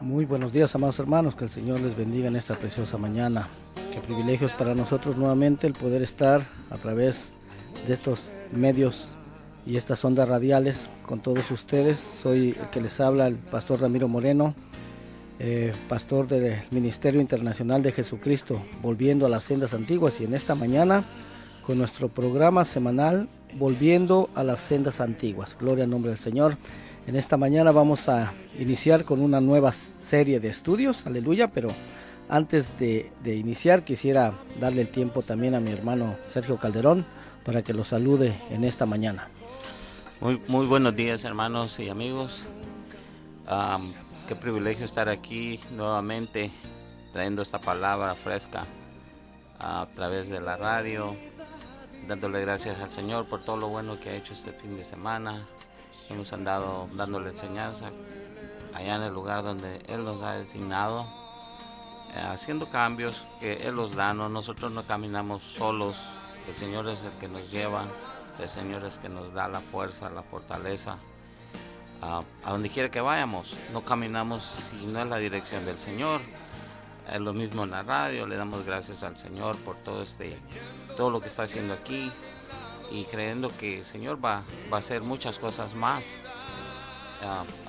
Muy buenos días, amados hermanos, que el Señor les bendiga en esta preciosa mañana. Qué privilegio es para nosotros nuevamente el poder estar a través de estos medios y estas ondas radiales con todos ustedes. Soy el que les habla, el pastor Ramiro Moreno, pastor del Ministerio Internacional de Jesucristo, volviendo a las sendas antiguas, y en esta mañana con nuestro programa semanal Volviendo a las sendas antiguas. Gloria al nombre del Señor. En esta mañana vamos a iniciar con una nueva serie de estudios, aleluya, pero antes de iniciar quisiera darle el tiempo también a mi hermano Sergio Calderón para que lo salude en esta mañana. Muy buenos días, hermanos y amigos. Qué privilegio estar aquí nuevamente trayendo esta palabra fresca a través de la radio, dándole gracias al Señor por todo lo bueno que ha hecho este fin de semana. Hemos andado dándole enseñanza allá en el lugar donde Él nos ha designado, haciendo cambios que Él los da. Nosotros no caminamos solos, el Señor es el que nos lleva, el Señor es el que nos da la fuerza, la fortaleza. A donde quiera que vayamos, no caminamos si no es la dirección del Señor. Es lo mismo en la radio, le damos gracias al Señor por todo lo que está haciendo aquí, y creyendo que el Señor va a hacer muchas cosas más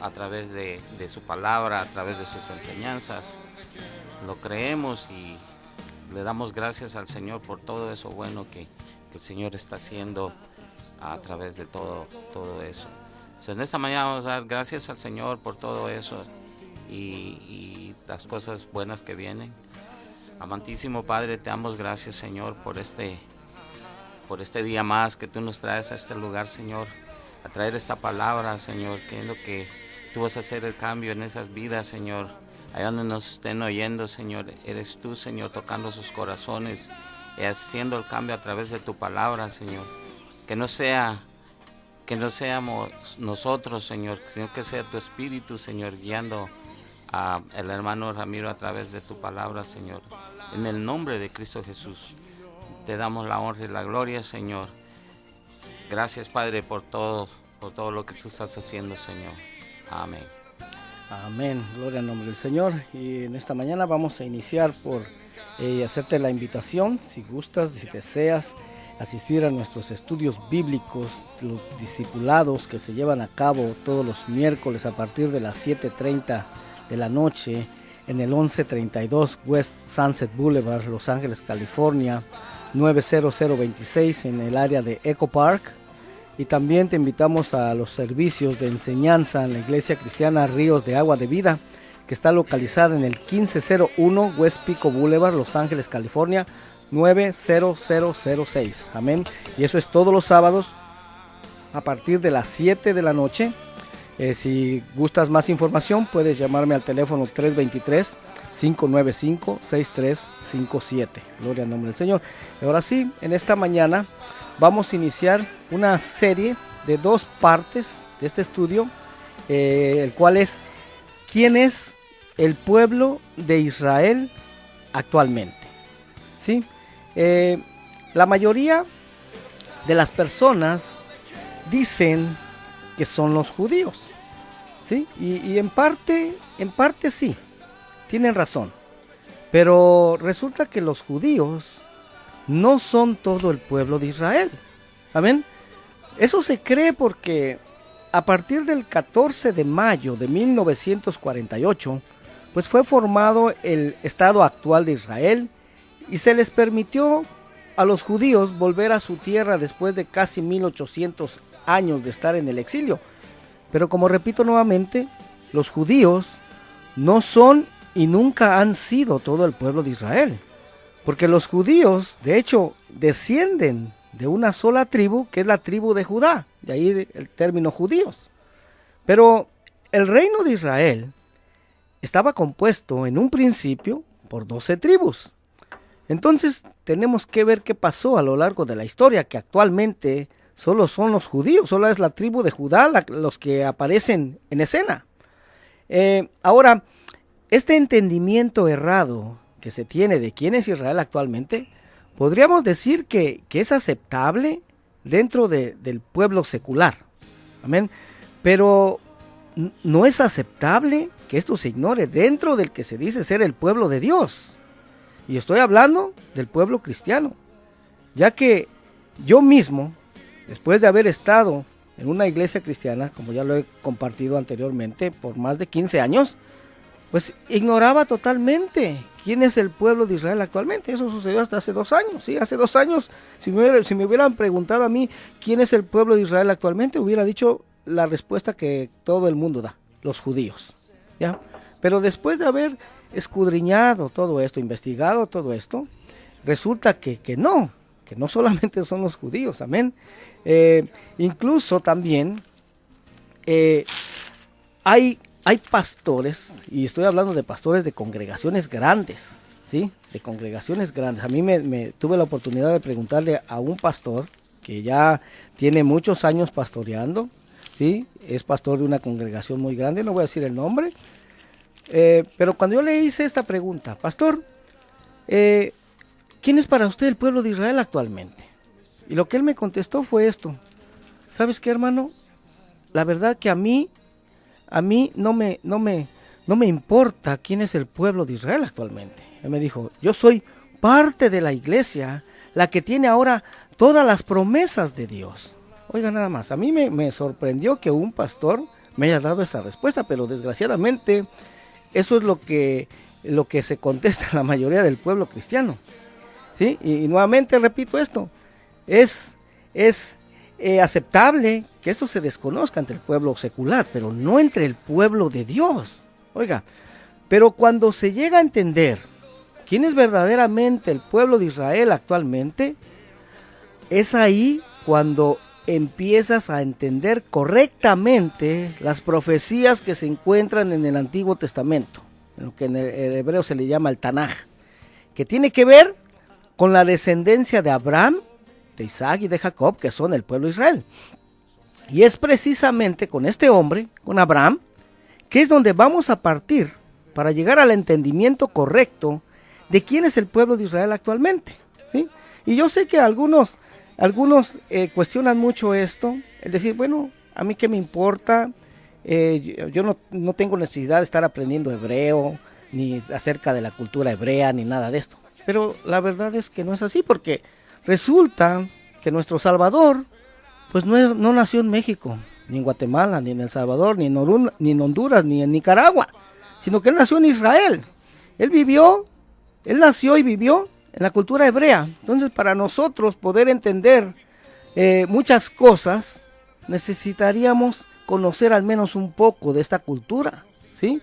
a través de su palabra, a través de sus enseñanzas. Lo creemos y le damos gracias al Señor por todo eso bueno que el Señor está haciendo a través de todo eso. En esta mañana vamos a dar gracias al Señor por todo eso y las cosas buenas que vienen. Amantísimo Padre, te damos gracias, Señor, por este día más que tú nos traes a este lugar, Señor, a traer esta palabra, Señor, creyendo que tú vas a hacer el cambio en esas vidas, Señor. Allá donde nos estén oyendo, Señor, eres tú, Señor, tocando sus corazones y haciendo el cambio a través de tu palabra, Señor. Que no seamos nosotros, Señor, sino que sea tu Espíritu, Señor, guiando al hermano Ramiro a través de tu palabra, Señor. En el nombre de Cristo Jesús te damos la honra y la gloria, Señor. Gracias, Padre, por todo lo que tú estás haciendo, Señor. Amén. Amén, gloria al nombre del Señor. Y en esta mañana vamos a iniciar por hacerte la invitación, si gustas, si deseas asistir a nuestros estudios bíblicos, los discipulados que se llevan a cabo todos los miércoles a partir de las 7:30 de la noche en el 1132 West Sunset Boulevard, Los Ángeles, California, 90026 en el área de Echo Park. Y también te invitamos a los servicios de enseñanza en la Iglesia Cristiana Ríos de Agua de Vida, que está localizada en el 1501 West Pico Boulevard, Los Ángeles, California, 90006. Amén. Y eso es todos los sábados a partir de las 7 de la noche. Si gustas más información, puedes llamarme al teléfono 323-595-6357. Gloria al nombre del Señor. Y ahora sí, en esta mañana vamos a iniciar una serie de 2 partes de este estudio, el cual es ¿quién es el pueblo de Israel actualmente? ¿Sí? La mayoría de las personas dicen que son los judíos, ¿sí? Y en parte sí, tienen razón, pero resulta que los judíos no son todo el pueblo de Israel. Amén. Eso se cree porque a partir del 14 de mayo de 1948, pues fue formado el Estado actual de Israel y se les permitió a los judíos volver a su tierra después de casi 1800 años de estar en el exilio. Pero como repito nuevamente, los judíos no son y nunca han sido todo el pueblo de Israel. Porque los judíos, de hecho, descienden de una sola tribu, que es la tribu de Judá. De ahí el término judíos. Pero el reino de Israel estaba compuesto en un principio por 12 tribus. Entonces tenemos que ver qué pasó a lo largo de la historia, que actualmente solo son los judíos, solo es la tribu de Judá los que aparecen en escena. Ahora, este entendimiento errado que se tiene de quién es Israel actualmente, podríamos decir que es aceptable dentro del pueblo secular. Amén. Pero no es aceptable que esto se ignore dentro del que se dice ser el pueblo de Dios. Y estoy hablando del pueblo cristiano, ya que yo mismo, después de haber estado en una iglesia cristiana, como ya lo he compartido anteriormente, por más de 15 años, pues ignoraba totalmente quién es el pueblo de Israel actualmente. Eso sucedió hasta hace 2 años, ¿sí? Hace 2 años, si me hubieran preguntado a mí quién es el pueblo de Israel actualmente, hubiera dicho la respuesta que todo el mundo da, los judíos, ¿ya? Pero después de haber escudriñado todo esto, investigado todo esto, resulta que no solamente son los judíos, amén. Incluso también hay pastores, y estoy hablando de pastores de congregaciones grandes, ¿sí? De congregaciones grandes. A mí me tuve la oportunidad de preguntarle a un pastor que ya tiene muchos años pastoreando, ¿sí? Es pastor de una congregación muy grande, no voy a decir el nombre, pero cuando yo le hice esta pregunta, pastor, ¿quién es para usted el pueblo de Israel actualmente? Y lo que él me contestó fue esto: ¿sabes qué, hermano? La verdad que a mí no me importa quién es el pueblo de Israel actualmente. Él me dijo, yo soy parte de la iglesia, la que tiene ahora todas las promesas de Dios. Oiga, nada más, a mí me sorprendió que un pastor me haya dado esa respuesta, pero desgraciadamente eso es lo que se contesta a la mayoría del pueblo cristiano, ¿sí? Y nuevamente repito esto, es aceptable que esto se desconozca entre el pueblo secular, pero no entre el pueblo de Dios. Oiga, pero cuando se llega a entender quién es verdaderamente el pueblo de Israel actualmente, es ahí cuando empiezas a entender correctamente las profecías que se encuentran en el Antiguo Testamento, en lo que en el hebreo se le llama el Tanaj, que tiene que ver con la descendencia de Abraham, de Isaac y de Jacob, que son el pueblo de Israel. Y es precisamente con este hombre, con Abraham, que es donde vamos a partir para llegar al entendimiento correcto de quién es el pueblo de Israel actualmente, ¿sí? Y yo sé que algunos cuestionan mucho esto, es decir, bueno, a mí qué me importa, yo no tengo necesidad de estar aprendiendo hebreo, ni acerca de la cultura hebrea, ni nada de esto. Pero la verdad es que no es así, porque resulta que nuestro Salvador, pues no nació en México, ni en Guatemala, ni en El Salvador, ni en Honduras, ni en Nicaragua, sino que él nació en Israel. Él nació y vivió en la cultura hebrea. Entonces, para nosotros poder entender muchas cosas, necesitaríamos conocer al menos un poco de esta cultura, ¿sí?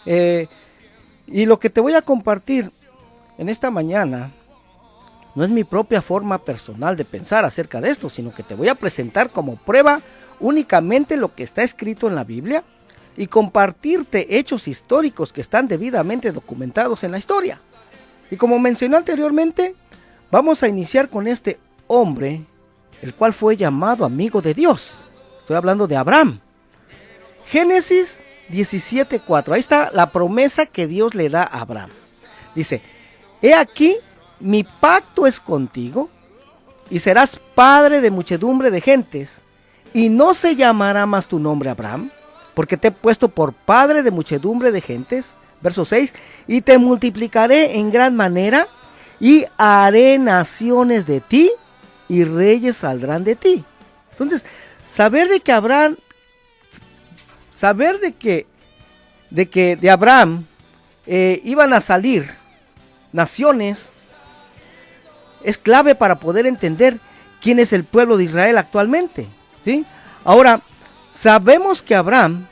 Y lo que te voy a compartir en esta mañana no es mi propia forma personal de pensar acerca de esto, sino que te voy a presentar como prueba únicamente lo que está escrito en la Biblia y compartirte hechos históricos que están debidamente documentados en la historia. Y como mencioné anteriormente, vamos a iniciar con este hombre, el cual fue llamado amigo de Dios. Estoy hablando de Abraham. Génesis 17:4. Ahí está la promesa que Dios le da a Abraham. Dice, he aquí, mi pacto es contigo, y serás padre de muchedumbre de gentes, y no se llamará más tu nombre Abraham, porque te he puesto por padre de muchedumbre de gentes. Verso 6, y te multiplicaré en gran manera, y haré naciones de ti, y reyes saldrán de ti. Entonces, saber de Abraham iban a salir naciones, es clave para poder entender quién es el pueblo de Israel actualmente, ¿sí? Ahora, sabemos que Abraham,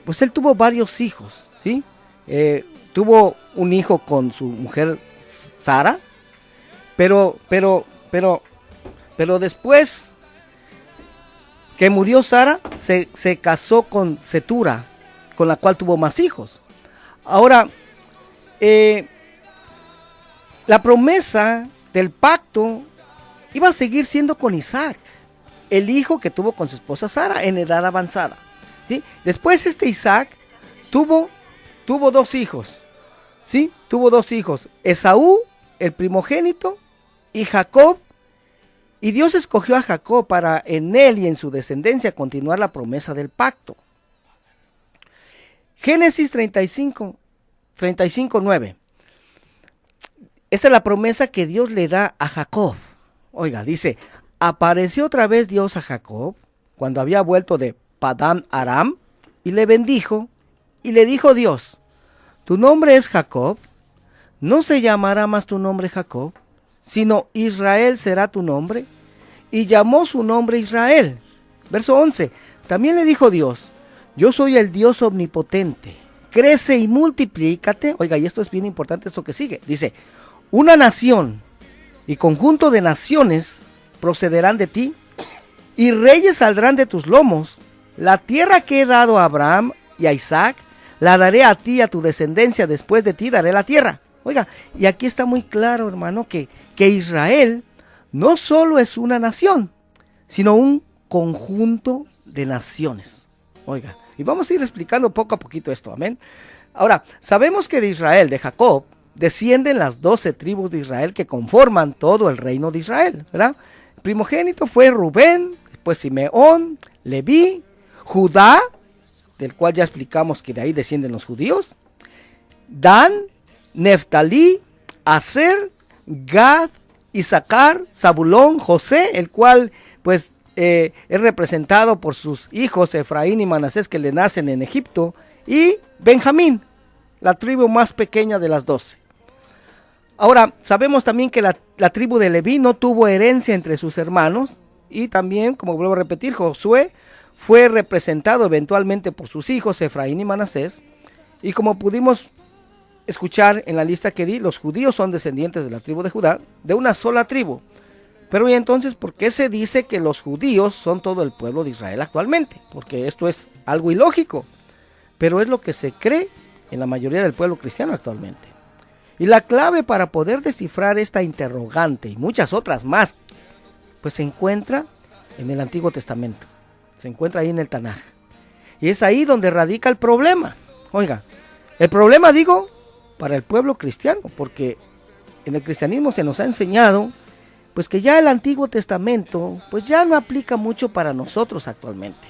pues él tuvo varios hijos, ¿sí? Tuvo un hijo con su mujer Sara, pero después que murió Sara, se casó con Setura, con la cual tuvo más hijos. Ahora, la promesa del pacto iba a seguir siendo con Isaac, el hijo que tuvo con su esposa Sara en edad avanzada, ¿sí? Después Isaac tuvo 2 hijos, ¿sí? Tuvo 2 hijos, Esaú, el primogénito, y Jacob. Y Dios escogió a Jacob para en él y en su descendencia continuar la promesa del pacto. Génesis 35:9. Esa es la promesa que Dios le da a Jacob. Oiga, dice, apareció otra vez Dios a Jacob cuando había vuelto de Padán Aram y le bendijo y le dijo Dios, tu nombre es Jacob, no se llamará más tu nombre Jacob, sino Israel será tu nombre, y llamó su nombre Israel. Verso 11, también le dijo Dios, yo soy el Dios omnipotente, crece y multiplícate. Oiga, y esto es bien importante, esto que sigue, dice, una nación y conjunto de naciones procederán de ti, y reyes saldrán de tus lomos. La tierra que he dado a Abraham y a Isaac, la daré a ti y a tu descendencia, después de ti daré la tierra. Oiga, y aquí está muy claro, hermano, que Israel no solo es una nación, sino un conjunto de naciones. Oiga, y vamos a ir explicando poco a poquito esto, amén. Ahora, sabemos que de Israel, de Jacob, descienden las 12 tribus de Israel que conforman todo el reino de Israel, ¿verdad? El primogénito fue Rubén, después Simeón, Leví, Judá, del cual ya explicamos que de ahí descienden los judíos, Dan, Neftalí, Aser, Gad, Isaacar, Zabulón, José, el cual pues es representado por sus hijos Efraín y Manasés que le nacen en Egipto, y Benjamín, la tribu más pequeña de las 12. Ahora, sabemos también que la tribu de Leví no tuvo herencia entre sus hermanos, y también, como vuelvo a repetir, Josué fue representado eventualmente por sus hijos Efraín y Manasés, y como pudimos escuchar en la lista que di, los judíos son descendientes de la tribu de Judá, de una sola tribu. Pero y entonces, ¿por qué se dice que los judíos son todo el pueblo de Israel actualmente? Porque esto es algo ilógico, pero es lo que se cree en la mayoría del pueblo cristiano actualmente. Y la clave para poder descifrar esta interrogante y muchas otras más, pues se encuentra en el Antiguo Testamento, se encuentra ahí en el Tanaj. Y es ahí donde radica el problema. Oiga, el problema, digo, para el pueblo cristiano, porque en el cristianismo se nos ha enseñado pues que ya el Antiguo Testamento pues ya no aplica mucho para nosotros actualmente,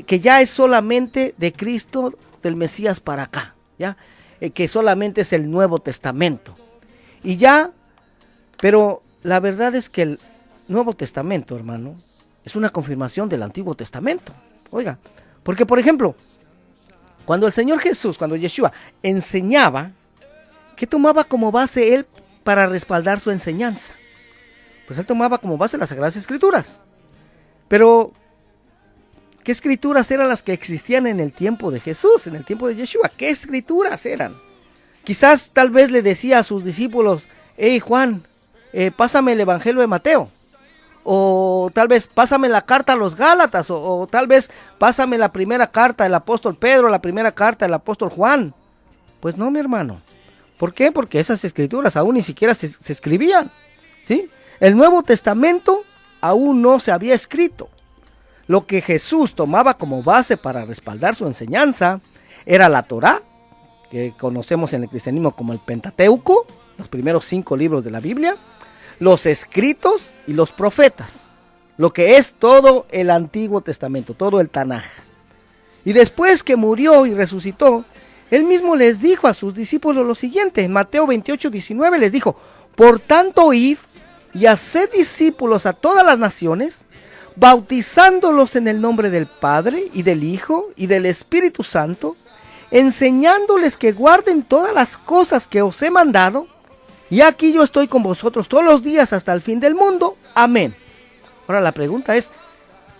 que ya es solamente de Cristo, del Mesías para acá, ya, que solamente es el Nuevo Testamento y ya. Pero la verdad es que el Nuevo Testamento, hermano, es una confirmación del Antiguo Testamento. Oiga, porque por ejemplo, cuando el Señor Jesús, cuando Yeshua enseñaba, ¿qué tomaba como base él para respaldar su enseñanza? Pues él tomaba como base las Sagradas Escrituras. Pero, ¿qué escrituras eran las que existían en el tiempo de Jesús, en el tiempo de Yeshua? ¿Qué escrituras eran? Quizás tal vez le decía a sus discípulos, hey Juan, pásame el Evangelio de Mateo. O tal vez pásame la carta a los Gálatas, o tal vez pásame la primera carta del apóstol Pedro, la primera carta del apóstol Juan. Pues no, mi hermano. ¿Por qué? Porque esas escrituras aún ni siquiera se escribían, ¿sí? El Nuevo Testamento aún no se había escrito. Lo que Jesús tomaba como base para respaldar su enseñanza era la Torá, que conocemos en el cristianismo como el Pentateuco, los primeros 5 libros de la Biblia, los escritos y los profetas, lo que es todo el Antiguo Testamento, todo el Tanaj. Y después que murió y resucitó, él mismo les dijo a sus discípulos lo siguiente, en Mateo 28:19 les dijo, por tanto id y haced discípulos a todas las naciones, bautizándolos en el nombre del Padre y del Hijo y del Espíritu Santo, enseñándoles que guarden todas las cosas que os he mandado, y aquí yo estoy con vosotros todos los días hasta el fin del mundo. Amén. Ahora la pregunta es,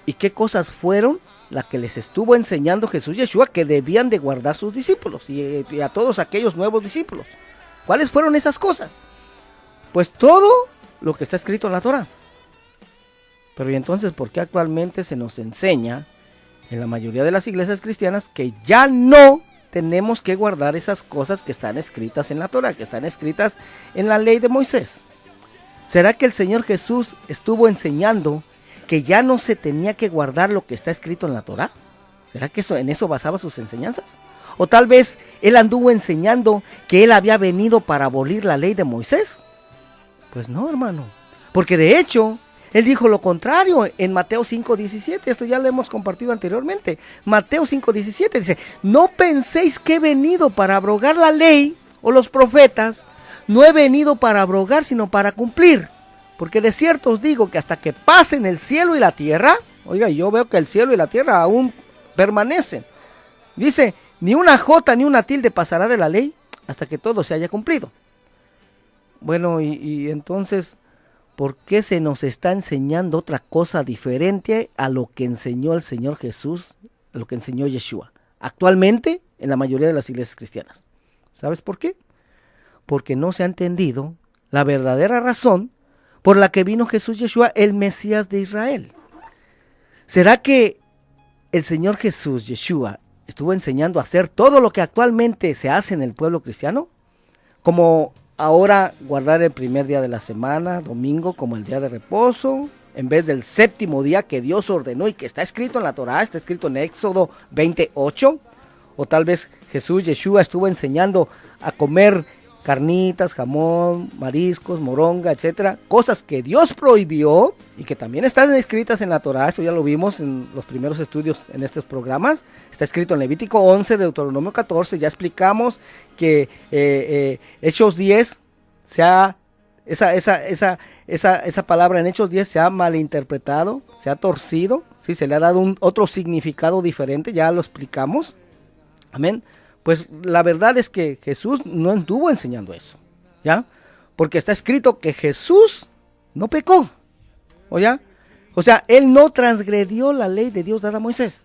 ¿y qué cosas fueron las que les estuvo enseñando Jesús Yeshua que debían de guardar sus discípulos y a todos aquellos nuevos discípulos? ¿Cuáles fueron esas cosas? Pues todo lo que está escrito en la Torá. Pero ¿y entonces por qué actualmente se nos enseña en la mayoría de las iglesias cristianas que ya no tenemos que guardar esas cosas que están escritas en la Torá, que están escritas en la ley de Moisés? ¿Será que el Señor Jesús estuvo enseñando que ya no se tenía que guardar lo que está escrito en la Torá? ¿Será que en eso basaba sus enseñanzas? ¿O tal vez él anduvo enseñando que él había venido para abolir la ley de Moisés? Pues no, hermano, porque de hecho Él dijo lo contrario en Mateo 5:17, esto ya lo hemos compartido anteriormente. Mateo 5:17 dice, no penséis que he venido para abrogar la ley o los profetas, no he venido para abrogar sino para cumplir. Porque de cierto os digo que hasta que pasen el cielo y la tierra, oiga, yo veo que el cielo y la tierra aún permanecen. Dice, ni una jota ni una tilde pasará de la ley hasta que todo se haya cumplido. Bueno, y entonces, ¿por qué se nos está enseñando otra cosa diferente a lo que enseñó el Señor Jesús, a lo que enseñó Yeshua? Actualmente, en la mayoría de las iglesias cristianas. ¿Sabes por qué? Porque no se ha entendido la verdadera razón por la que vino Jesús Yeshua, el Mesías de Israel. ¿Será que el Señor Jesús, Yeshua, estuvo enseñando a hacer todo lo que actualmente se hace en el pueblo cristiano? Como ahora guardar el primer día de la semana, domingo, como el día de reposo, en vez del séptimo día que Dios ordenó y que está escrito en la Torá, está escrito en Éxodo 28. O tal vez Jesús, Yeshua, estuvo enseñando a comer carnitas, jamón, mariscos, moronga, etcétera, cosas que Dios prohibió y que también están escritas en la Torá. Esto ya lo vimos en los primeros estudios en estos programas. Está escrito en Levítico 11, Deuteronomio 14. Ya explicamos que Hechos 10 esa palabra en Hechos 10 se ha malinterpretado, se ha torcido, ¿sí? Se le ha dado otro significado diferente, ya lo explicamos. Amén. Pues la verdad es que Jesús no estuvo enseñando eso, ¿ya? Porque está escrito que Jesús no pecó, ¿o ya? O sea, él no transgredió la ley de Dios dada a Moisés.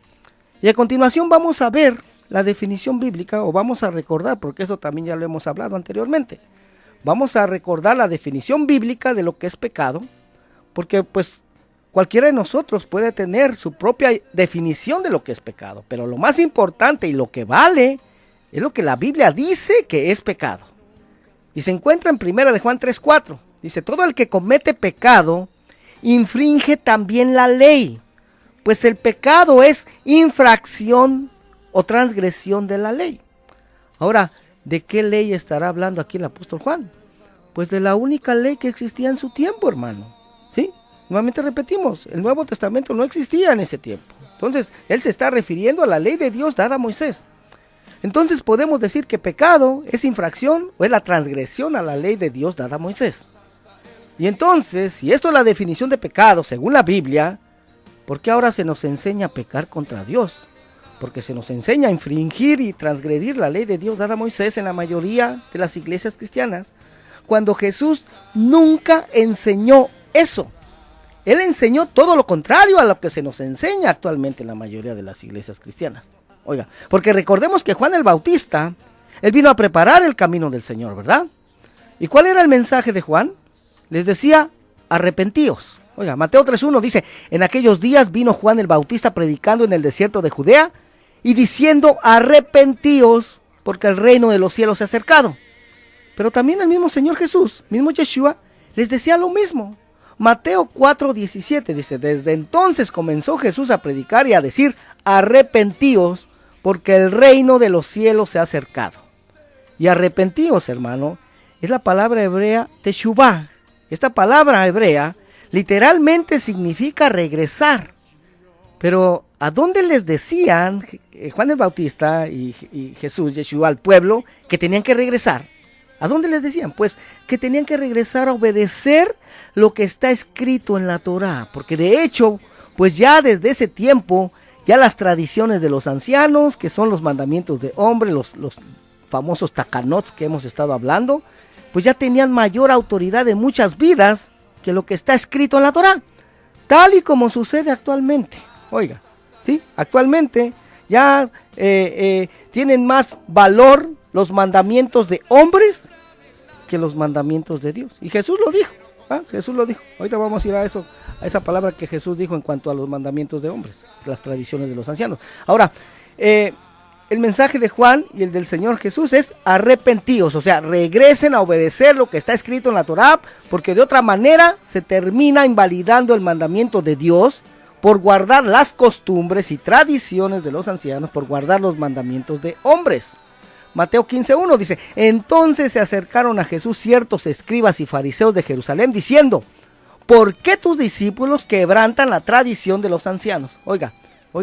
Y a continuación vamos a ver la definición bíblica, o vamos a recordar, porque eso también ya lo hemos hablado anteriormente. Vamos a recordar la definición bíblica de lo que es pecado, porque pues cualquiera de nosotros puede tener su propia definición de lo que es pecado, pero lo más importante y lo que vale es lo que la Biblia dice que es pecado. Y se encuentra en 1 de Juan 3:4. Dice, todo el que comete pecado infringe también la ley, pues el pecado es infracción o transgresión de la ley. Ahora, ¿de qué ley estará hablando aquí el apóstol Juan? Pues de la única ley que existía en su tiempo, hermano. ¿Sí? Nuevamente repetimos, el Nuevo Testamento no existía en ese tiempo. Entonces, él se está refiriendo a la ley de Dios dada a Moisés. Entonces podemos decir que pecado es infracción o es la transgresión a la ley de Dios dada a Moisés. Y entonces, si esto es la definición de pecado según la Biblia, ¿por qué ahora se nos enseña a pecar contra Dios? Porque se nos enseña a infringir y transgredir la ley de Dios dada a Moisés en la mayoría de las iglesias cristianas, cuando Jesús nunca enseñó eso. Él enseñó todo lo contrario a lo que se nos enseña actualmente en la mayoría de las iglesias cristianas. Oiga, porque recordemos que Juan el Bautista, él vino a preparar el camino del Señor, ¿verdad? ¿Y cuál era el mensaje de Juan? Les decía, arrepentíos. Oiga, Mateo 3:1 dice, en aquellos días vino Juan el Bautista predicando en el desierto de Judea y diciendo, arrepentíos, porque el reino de los cielos se ha acercado. Pero también el mismo Señor Jesús, mismo Yeshua, les decía lo mismo. Mateo 4:17 dice, desde entonces comenzó Jesús a predicar y a decir, arrepentíos, porque el reino de los cielos se ha acercado. Y arrepentíos, hermano, es la palabra hebrea teshuvah. Esta palabra hebrea literalmente significa regresar. Pero ¿a dónde les decían Juan el Bautista y Jesús, Yeshua, al pueblo que tenían que regresar? ¿A dónde les decían? Pues que tenían que regresar a obedecer lo que está escrito en la Torá. Porque de hecho, pues ya desde ese tiempo, ya las tradiciones de los ancianos, que son los mandamientos de hombre, los famosos takanots que hemos estado hablando, pues ya tenían mayor autoridad en muchas vidas que lo que está escrito en la Torá. Tal y como sucede actualmente. Oiga, ¿sí? Actualmente ya tienen más valor los mandamientos de hombres que los mandamientos de Dios. Y Jesús lo dijo. Jesús lo dijo. Ahorita vamos a ir a eso, a esa palabra que Jesús dijo en cuanto a los mandamientos de hombres, las tradiciones de los ancianos. Ahora, el mensaje de Juan y el del Señor Jesús es arrepentíos, o sea, regresen a obedecer lo que está escrito en la Torá, porque de otra manera se termina invalidando el mandamiento de Dios por guardar las costumbres y tradiciones de los ancianos, por guardar los mandamientos de hombres. Mateo 15:1 dice, entonces se acercaron a Jesús ciertos escribas y fariseos de Jerusalén diciendo, ¿por qué tus discípulos quebrantan la tradición de los ancianos? Oiga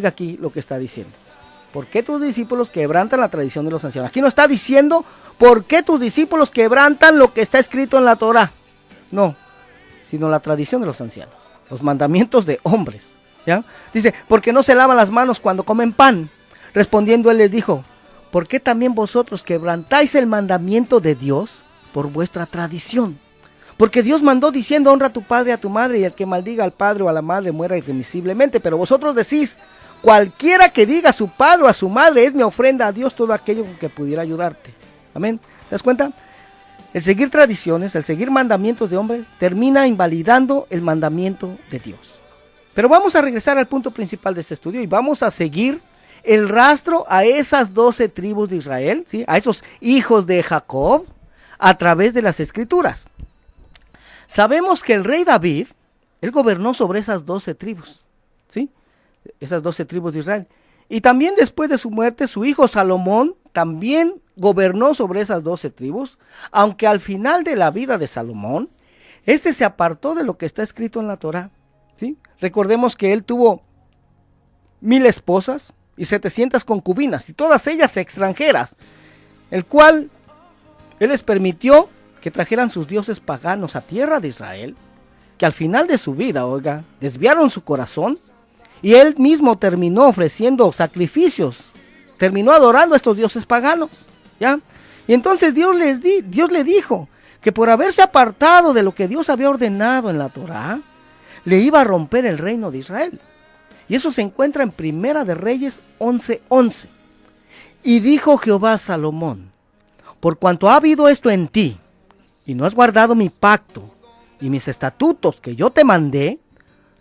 aquí lo que está diciendo. ¿Por qué tus discípulos quebrantan la tradición de los ancianos? Aquí no está diciendo, ¿por qué tus discípulos quebrantan lo que está escrito en la Torá? No, sino la tradición de los ancianos, los mandamientos de hombres, ¿ya? Dice, porque no se lavan las manos cuando comen pan. Respondiendo él les dijo, ¿por qué también vosotros quebrantáis el mandamiento de Dios por vuestra tradición? Porque Dios mandó diciendo, honra a tu padre y a tu madre, y el que maldiga al padre o a la madre muera irremisiblemente. Pero vosotros decís, cualquiera que diga a su padre o a su madre es mi ofrenda a Dios todo aquello que pudiera ayudarte. Amén. ¿Te das cuenta? El seguir tradiciones, el seguir mandamientos de hombres, termina invalidando el mandamiento de Dios. Pero vamos a regresar al punto principal de este estudio y vamos a seguir el rastro a esas 12 tribus de Israel, ¿sí? A esos hijos de Jacob, a través de las escrituras. Sabemos que el rey David, él gobernó sobre esas 12 tribus, ¿sí? Esas 12 tribus de Israel. Y también después de su muerte, su hijo Salomón también gobernó sobre esas 12 tribus, aunque al final de la vida de Salomón, este se apartó de lo que está escrito en la Torá, ¿sí? Recordemos que él tuvo 1000 esposas y 700 concubinas, y todas ellas extranjeras, el cual él les permitió que trajeran sus dioses paganos a tierra de Israel, que al final de su vida, oiga, desviaron su corazón, y él mismo terminó ofreciendo sacrificios, terminó adorando a estos dioses paganos, ¿ya? Y entonces Dios le dijo que por haberse apartado de lo que Dios había ordenado en la Torá, le iba a romper el reino de Israel. Y eso se encuentra en Primera de Reyes 11:11. Y dijo Jehová a Salomón, por cuanto ha habido esto en ti, y no has guardado mi pacto y mis estatutos que yo te mandé,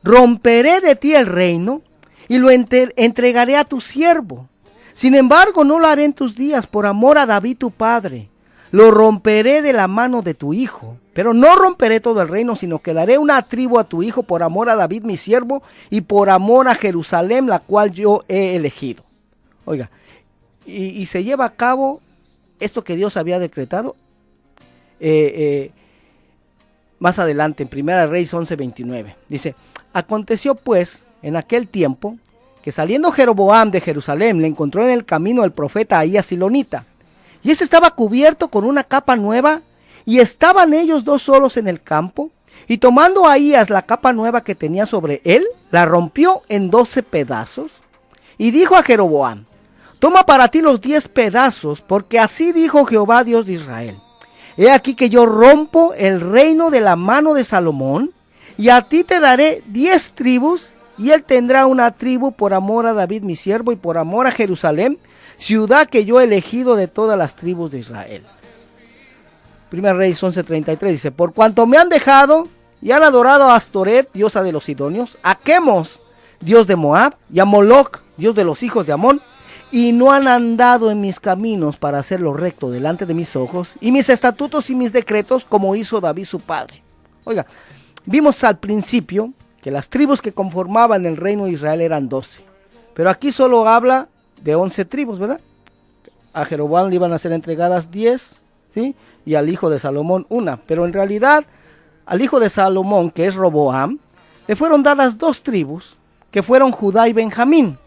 romperé de ti el reino y lo entregaré a tu siervo. Sin embargo, no lo haré en tus días por amor a David tu padre. Lo romperé de la mano de tu hijo, pero no romperé todo el reino, sino que daré una tribu a tu hijo por amor a David mi siervo y por amor a Jerusalén, la cual yo he elegido. Oiga, y se lleva a cabo esto que Dios había decretado más adelante en Primera Reyes 11:29. Dice, aconteció pues en aquel tiempo que saliendo Jeroboam de Jerusalén le encontró en el camino el profeta Ahías Silonita, y este estaba cubierto con una capa nueva, y estaban ellos dos solos en el campo, y tomando Ahías la capa nueva que tenía sobre él, la rompió en 12 pedazos, y dijo a Jeroboam, toma para ti los 10 pedazos, porque así dijo Jehová Dios de Israel, he aquí que yo rompo el reino de la mano de Salomón, y a ti te daré 10 tribus, y él tendrá una tribu por amor a David mi siervo y por amor a Jerusalén, ciudad que yo he elegido de todas las tribus de Israel. Primera Reyes 11:33 dice, por cuanto me han dejado y han adorado a Astoret, diosa de los sidonios, a Quemos, dios de Moab, y a Moloc, dios de los hijos de Amón, y no han andado en mis caminos para hacer lo recto delante de mis ojos, y mis estatutos y mis decretos, como hizo David su padre. Oiga, vimos al principio que las tribus que conformaban el reino de Israel eran 12. Pero aquí solo habla de 11 tribus, ¿verdad? A Jeroboam le iban a ser entregadas 10, ¿sí? Y al hijo de Salomón 1. Pero en realidad, al hijo de Salomón, que es Roboam, le fueron dadas 2 tribus, que fueron Judá y Benjamín.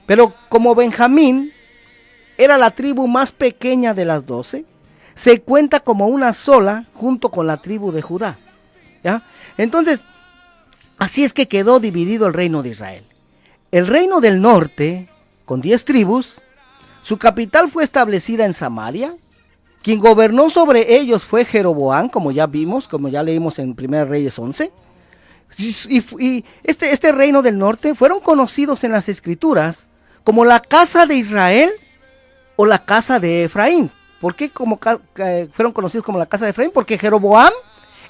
Pero como Benjamín era la tribu más pequeña de las 12, se cuenta como una sola junto con la tribu de Judá, ¿ya? Entonces, así es que quedó dividido el reino de Israel. El reino del norte, con 10 tribus, su capital fue establecida en Samaria. Quien gobernó sobre ellos fue Jeroboam, como ya vimos, como ya leímos en 1 Reyes 11. Y este reino del norte fueron conocidos en las escrituras como la casa de Israel o la casa de Efraín. ¿Por qué fueron conocidos como la casa de Efraín? Porque Jeroboam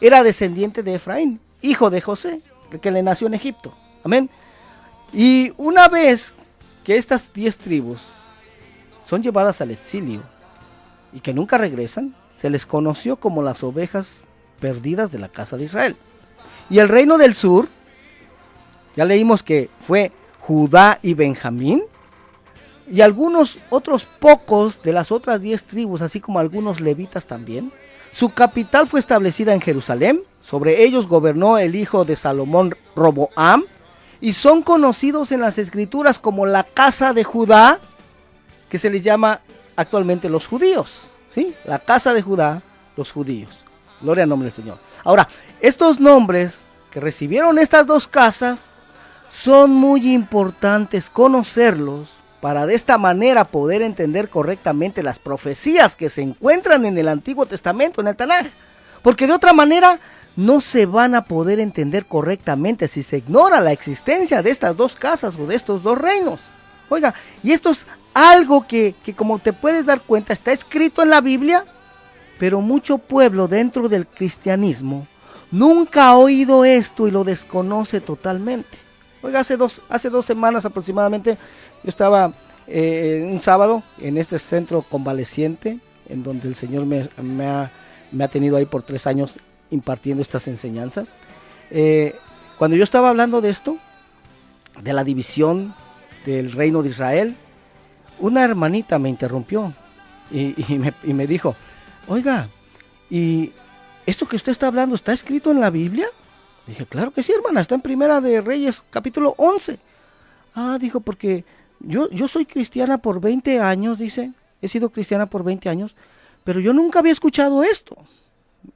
era descendiente de Efraín, hijo de José, que le nació en Egipto. Amén. Y una vez que estas 10 tribus son llevadas al exilio y que nunca regresan, se les conoció como las ovejas perdidas de la casa de Israel. Y el reino del sur, ya leímos que fue Judá y Benjamín, y algunos otros pocos de las otras 10 tribus, así como algunos levitas también, Su capital fue establecida en Jerusalén. Sobre ellos gobernó el hijo de Salomón, Roboam, y son conocidos en las escrituras como la casa de Judá, que se les llama actualmente los judíos, ¿sí? La casa de Judá, los judíos. Gloria al nombre del Señor. Ahora, estos nombres que recibieron estas dos casas son muy importantes conocerlos para de esta manera poder entender correctamente las profecías que se encuentran en el Antiguo Testamento, en el Tanaj. Porque de otra manera no se van a poder entender correctamente si se ignora la existencia de estas dos casas o de estos dos reinos. Oiga, y esto es algo que como te puedes dar cuenta está escrito en la Biblia, pero mucho pueblo dentro del cristianismo nunca ha oído esto y lo desconoce totalmente. Oiga, hace dos semanas aproximadamente yo estaba un sábado en este centro convaleciente, en donde el Señor me ha tenido ahí por 3 años impartiendo estas enseñanzas. Cuando yo estaba hablando de esto, de la división del reino de Israel, una hermanita me interrumpió y me dijo, oiga, ¿y esto que usted está hablando está escrito en la Biblia? Dije, claro que sí, hermana, está en Primera de Reyes, capítulo 11. Ah, dijo, porque yo soy cristiana por 20 años, dice, he sido cristiana por 20 años, pero yo nunca había escuchado esto.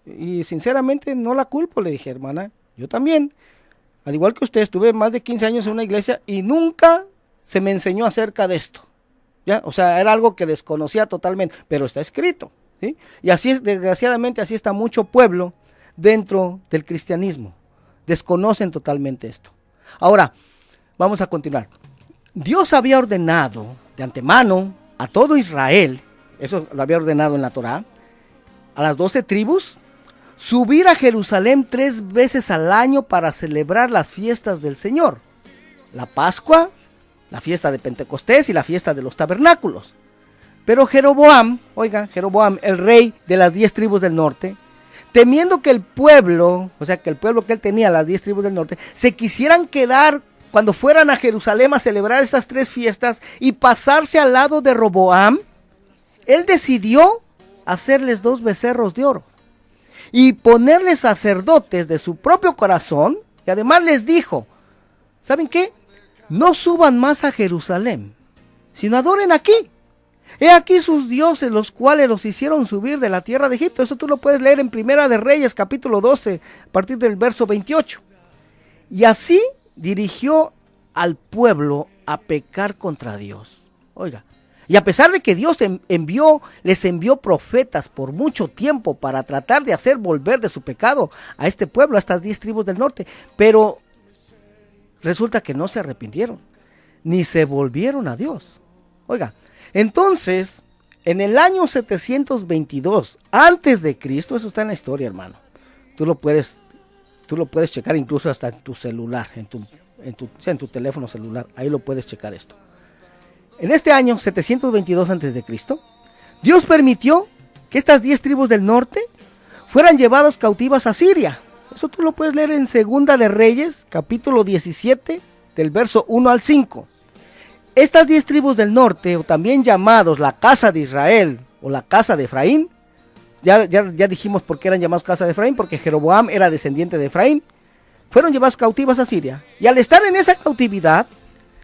Y sinceramente no la culpo, le dije, hermana, yo también, al igual que usted, estuve más de 15 años en una iglesia y nunca se me enseñó acerca de esto. ¿Ya? O sea, era algo que desconocía totalmente, pero está escrito, ¿sí? Y así es, desgraciadamente, así está mucho pueblo dentro del cristianismo. Desconocen totalmente esto. Ahora, vamos a continuar. Dios había ordenado de antemano a todo Israel, eso lo había ordenado en la Torá, a las 12 tribus, subir a Jerusalén 3 veces al año para celebrar las fiestas del Señor. La Pascua, la fiesta de Pentecostés y la fiesta de los tabernáculos. Pero Jeroboam, el rey de las 10 tribus del norte, temiendo que el pueblo, que él tenía, las 10 tribus del norte, se quisieran quedar cuando fueran a Jerusalén a celebrar estas 3 fiestas y pasarse al lado de Roboam, él decidió hacerles 2 becerros de oro y ponerles sacerdotes de su propio corazón, y además les dijo, ¿saben qué? No suban más a Jerusalén, sino adoren aquí. He aquí sus dioses, los cuales los hicieron subir de la tierra de Egipto. Eso tú lo puedes leer en Primera de Reyes, capítulo 12, a partir del verso 28. Y así dirigió al pueblo a pecar contra Dios. Oiga, y a pesar de que Dios les envió profetas por mucho tiempo para tratar de hacer volver de su pecado a este pueblo, a estas 10 tribus del norte, pero resulta que no se arrepintieron, ni se volvieron a Dios. Oiga, entonces, en el año 722 antes de Cristo, eso está en la historia, hermano. Tú lo puedes checar incluso hasta en tu celular, en tu teléfono celular, ahí lo puedes checar esto. En este año 722 antes de Cristo, Dios permitió que estas 10 tribus del norte fueran llevadas cautivas a Siria. Eso tú lo puedes leer en Segunda de Reyes, capítulo 17, del verso 1 al 5. Estas 10 tribus del norte, o también llamados la casa de Israel o la casa de Efraín, ya dijimos por qué eran llamados casa de Efraín, porque Jeroboam era descendiente de Efraín, fueron llevadas cautivas a Siria. Y al estar en esa cautividad,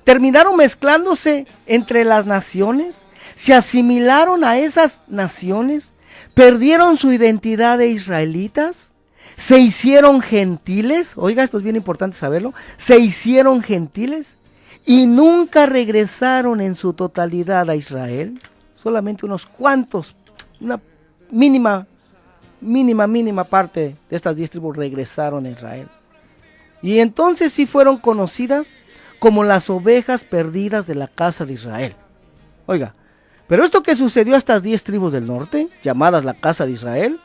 terminaron mezclándose entre las naciones, se asimilaron a esas naciones, perdieron su identidad de israelitas, se hicieron gentiles. Oiga, esto es bien importante saberlo, se hicieron gentiles y nunca regresaron en su totalidad a Israel. Solamente unos cuantos, una mínima parte de estas 10 tribus regresaron a Israel. Y entonces sí fueron conocidas como las ovejas perdidas de la casa de Israel. Oiga, pero esto que sucedió a estas 10 tribus del norte, llamadas la casa de Israel,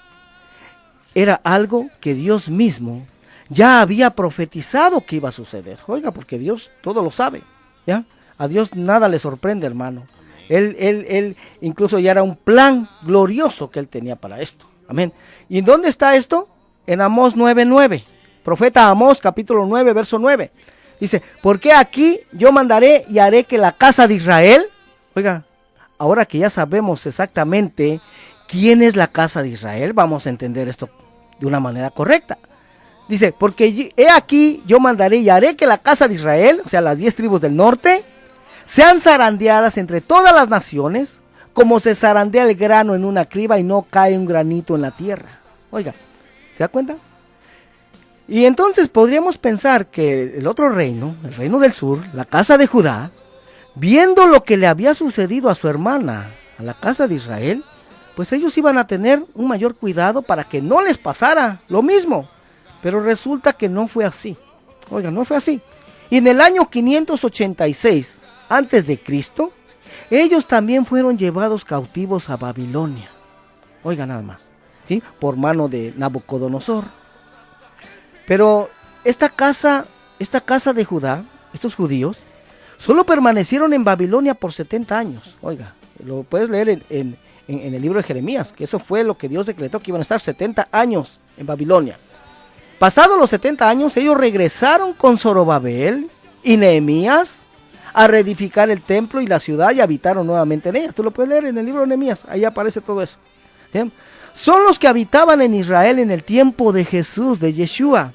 era algo que Dios mismo ya había profetizado que iba a suceder. Oiga, porque Dios todo lo sabe, ¿ya? A Dios nada le sorprende, hermano. Él incluso ya era un plan glorioso que él tenía para esto. Amén. ¿Y dónde está esto? En Amós 9:9. Profeta Amós, capítulo 9, verso 9. Dice, porque aquí yo mandaré y haré que la casa de Israel, oiga, ahora que ya sabemos exactamente ¿quién es la casa de Israel? Vamos a entender esto de una manera correcta. Dice, porque he aquí yo mandaré y haré que la casa de Israel, o sea, las 10 tribus del norte, sean zarandeadas entre todas las naciones, como se zarandea el grano en una criba y no cae un granito en la tierra. Oiga, ¿se da cuenta? Y entonces podríamos pensar que el otro reino, el reino del sur, la casa de Judá, viendo lo que le había sucedido a su hermana, a la casa de Israel, pues ellos iban a tener un mayor cuidado para que no les pasara lo mismo. Pero resulta que no fue así. Oiga, no fue así. Y en el año 586 antes de Cristo, ellos también fueron llevados cautivos a Babilonia. Oiga nada más, ¿sí? Por mano de Nabucodonosor. Pero esta casa de Judá, estos judíos, solo permanecieron en Babilonia por 70 años. Oiga, lo puedes leer en el libro de Jeremías, que eso fue lo que Dios decretó, que iban a estar 70 años en Babilonia. Pasados los 70 años, ellos regresaron con Zorobabel y Nehemías a reedificar el templo y la ciudad y habitaron nuevamente en ella. Tú lo puedes leer en el libro de Nehemías, ahí aparece todo eso. ¿Sí? Son los que habitaban en Israel en el tiempo de Jesús, de Yeshua,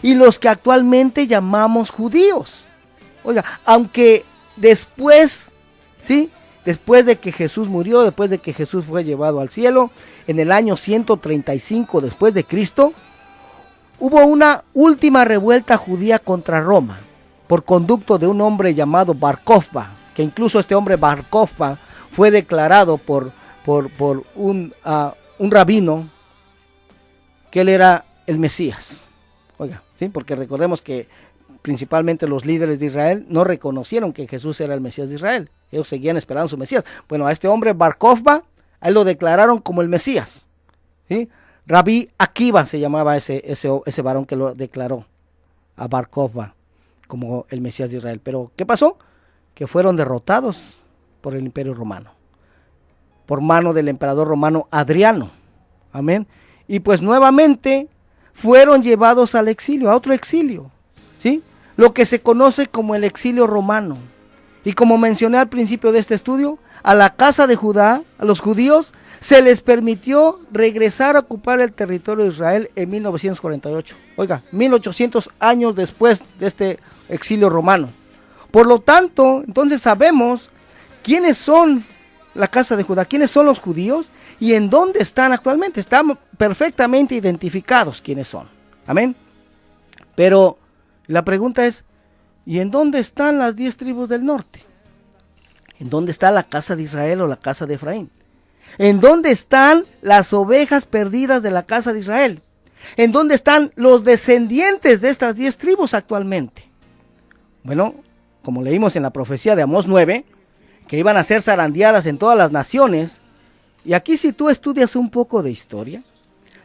y los que actualmente llamamos judíos. Oiga, aunque después, ¿sí? Después de que Jesús murió, después de que Jesús fue llevado al cielo, en el año 135 después de Cristo, hubo una última revuelta judía contra Roma, por conducto de un hombre llamado Bar Kokhba, que incluso este hombre Bar Kokhba fue declarado por un rabino que él era el Mesías. Oiga, ¿sí? Porque recordemos que principalmente los líderes de Israel no reconocieron que Jesús era el Mesías de Israel. Ellos seguían esperando su Mesías. Bueno, a este hombre Bar Kokhba, a él lo declararon como el Mesías. ¿Sí? Rabí Akiva se llamaba ese varón que lo declaró a Bar Kokhba como el Mesías de Israel. Pero ¿qué pasó? Que fueron derrotados por el Imperio Romano, por mano del emperador romano Adriano. Amén. Y pues nuevamente fueron llevados al exilio, a otro exilio, ¿sí? Lo que se conoce como el exilio romano. Y como mencioné al principio de este estudio, a la casa de Judá, a los judíos, se les permitió regresar a ocupar el territorio de Israel en 1948. Oiga, 1800 años después de este exilio romano. Por lo tanto, entonces sabemos quiénes son la casa de Judá, quiénes son los judíos y en dónde están actualmente. Están perfectamente identificados quiénes son. Amén. Pero la pregunta es, ¿y en dónde están las 10 tribus del norte? ¿En dónde está la casa de Israel o la casa de Efraín? ¿En dónde están las ovejas perdidas de la casa de Israel? ¿En dónde están los descendientes de estas 10 tribus actualmente? Bueno, como leímos en la profecía de Amós 9, que iban a ser zarandeadas en todas las naciones, y aquí si tú estudias un poco de historia,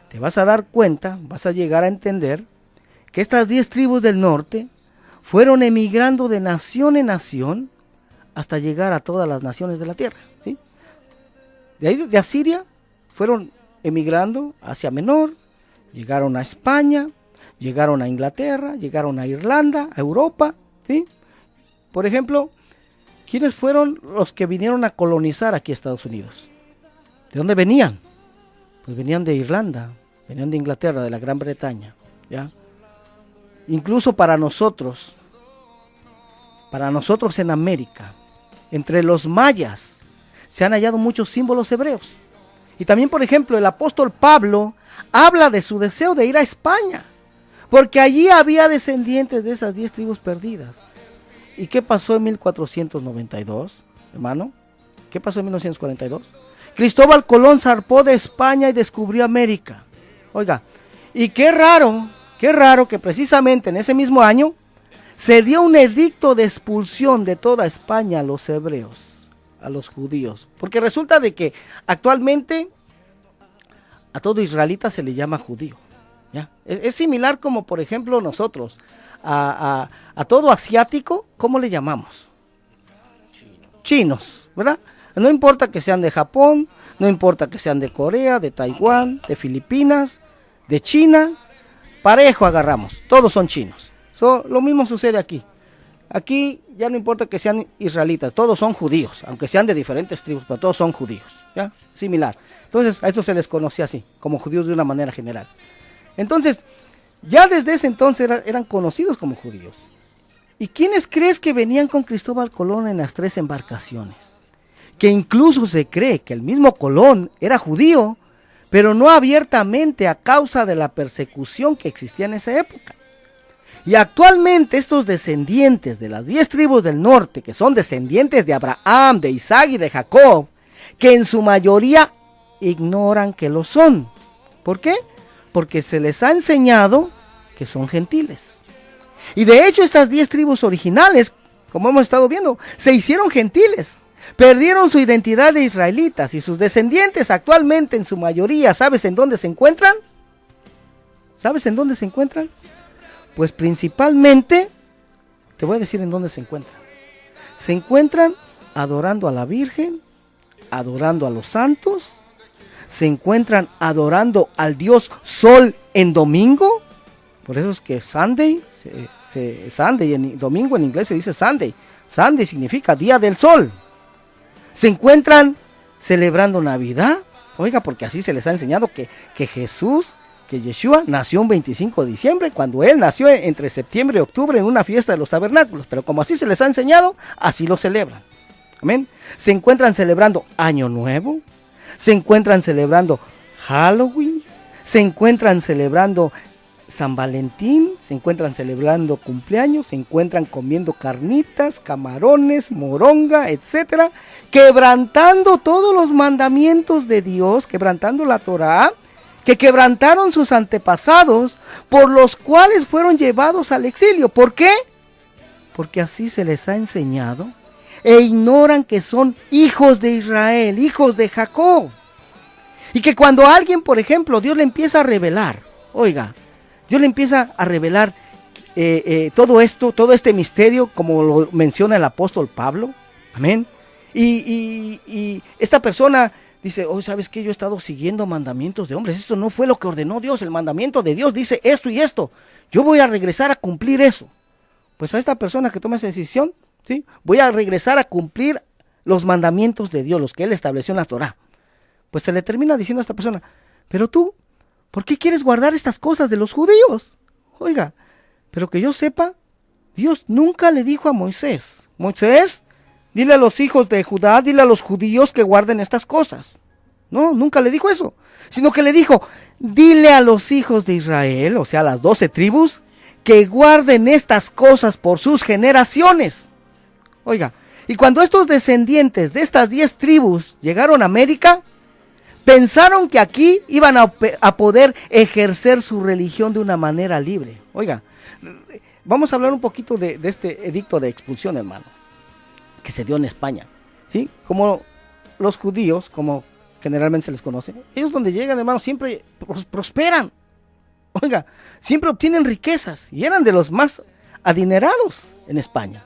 te vas a dar cuenta, vas a llegar a entender que estas 10 tribus del norte fueron emigrando de nación en nación hasta llegar a todas las naciones de la tierra, ¿sí? De ahí de Asiria fueron emigrando hacia Asia Menor, llegaron a España, llegaron a Inglaterra, llegaron a Irlanda, a Europa, ¿sí? Por ejemplo, ¿quiénes fueron los que vinieron a colonizar aquí a Estados Unidos? ¿De dónde venían? Pues venían de Irlanda, venían de Inglaterra, de la Gran Bretaña, ¿ya? Incluso para nosotros en América, entre los mayas, se han hallado muchos símbolos hebreos. Y también, por ejemplo, el apóstol Pablo habla de su deseo de ir a España, porque allí había descendientes de esas 10 tribus perdidas. ¿Y qué pasó en 1492, hermano? ¿Qué pasó en 1942? Cristóbal Colón zarpó de España y descubrió América. Oiga, y qué raro que precisamente en ese mismo año se dio un edicto de expulsión de toda España a los hebreos, a los judíos. Porque resulta de que actualmente a todo israelita se le llama judío, ¿ya? Es similar como, por ejemplo, nosotros, a todo asiático, ¿cómo le llamamos? Chinos, ¿verdad? No importa que sean de Japón, no importa que sean de Corea, de Taiwán, de Filipinas, de China, parejo agarramos, todos son chinos. Lo mismo sucede aquí. aquí ya no importa que sean israelitas, todos son judíos, aunque sean de diferentes tribus, pero todos son judíos, ¿ya? Similar. Entonces a estos se les conocía así, como judíos de una manera general. Entonces, ya desde ese entonces eran conocidos como judíos. ¿Y quiénes crees que venían con Cristóbal Colón en las 3 embarcaciones? Que incluso se cree que el mismo Colón era judío, pero no abiertamente a causa de la persecución que existía en esa época. Y actualmente estos descendientes de las 10 tribus del norte, que son descendientes de Abraham, de Isaac y de Jacob, que en su mayoría ignoran que lo son. ¿Por qué? Porque se les ha enseñado que son gentiles. Y de hecho estas 10 tribus originales, como hemos estado viendo, se hicieron gentiles. Perdieron su identidad de israelitas y sus descendientes actualmente en su mayoría, ¿sabes en dónde se encuentran? ¿Sabes en dónde se encuentran? Pues principalmente, te voy a decir en dónde se encuentran. Se encuentran adorando a la Virgen, adorando a los santos, se encuentran adorando al Dios Sol en domingo. Por eso es que Sunday, Sunday en domingo en inglés se dice Sunday. Sunday significa día del sol. Se encuentran celebrando Navidad. Oiga, porque así se les ha enseñado que Jesús, que Yeshua nació un 25 de diciembre, cuando él nació entre septiembre y octubre en una fiesta de los tabernáculos. Pero como así se les ha enseñado, así lo celebran. Amén. Se encuentran celebrando Año Nuevo. Se encuentran celebrando Halloween. Se encuentran celebrando San Valentín, se encuentran celebrando cumpleaños, se encuentran comiendo carnitas, camarones, moronga, etcétera, quebrantando todos los mandamientos de Dios, quebrantando la Torá, que quebrantaron sus antepasados, por los cuales fueron llevados al exilio. ¿Por qué? Porque así se les ha enseñado, e ignoran que son hijos de Israel, hijos de Jacob. Y que cuando a alguien, por ejemplo, Dios le empieza a revelar, oiga, Dios le empieza a revelar todo esto, todo este misterio, como lo menciona el apóstol Pablo, amén. Y esta persona dice, oh, ¿sabes qué? Yo he estado siguiendo mandamientos de hombres, esto no fue lo que ordenó Dios, el mandamiento de Dios dice esto y esto, yo voy a regresar a cumplir eso. Pues a esta persona que toma esa decisión, ¿sí? Voy a regresar a cumplir los mandamientos de Dios, los que Él estableció en la Torá. Pues se le termina diciendo a esta persona, pero tú, ¿por qué quieres guardar estas cosas de los judíos? Oiga, pero que yo sepa, Dios nunca le dijo a Moisés, Moisés, dile a los hijos de Judá, dile a los judíos que guarden estas cosas. No, nunca le dijo eso, sino que le dijo, dile a los hijos de Israel, o sea, las 12 tribus, que guarden estas cosas por sus generaciones. Oiga, y cuando estos descendientes de estas 10 tribus llegaron a América, pensaron que aquí iban a poder ejercer su religión de una manera libre. Oiga, vamos a hablar un poquito de este edicto de expulsión, hermano, que se dio en España, ¿sí? Como los judíos, como generalmente se les conoce, ellos donde llegan, hermano, siempre prosperan. Oiga, siempre obtienen riquezas y eran de los más adinerados en España.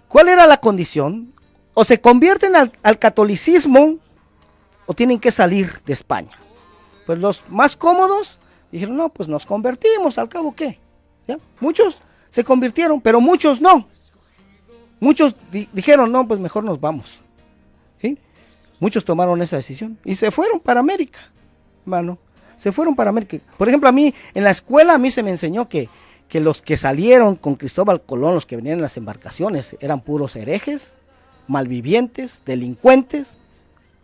¿Cuál era la condición? O se convierten al catolicismo, o tienen que salir de España. Pues los más cómodos dijeron, no, pues nos convertimos, al cabo ¿qué? ¿Ya? Muchos se convirtieron, pero muchos no. Muchos dijeron, no, pues mejor nos vamos. ¿Sí? Muchos tomaron esa decisión y se fueron para América, hermano. Se fueron para América. Por ejemplo, a mí, en la escuela, a mí se me enseñó que los que salieron con Cristóbal Colón, los que venían en las embarcaciones, eran puros herejes, malvivientes, delincuentes.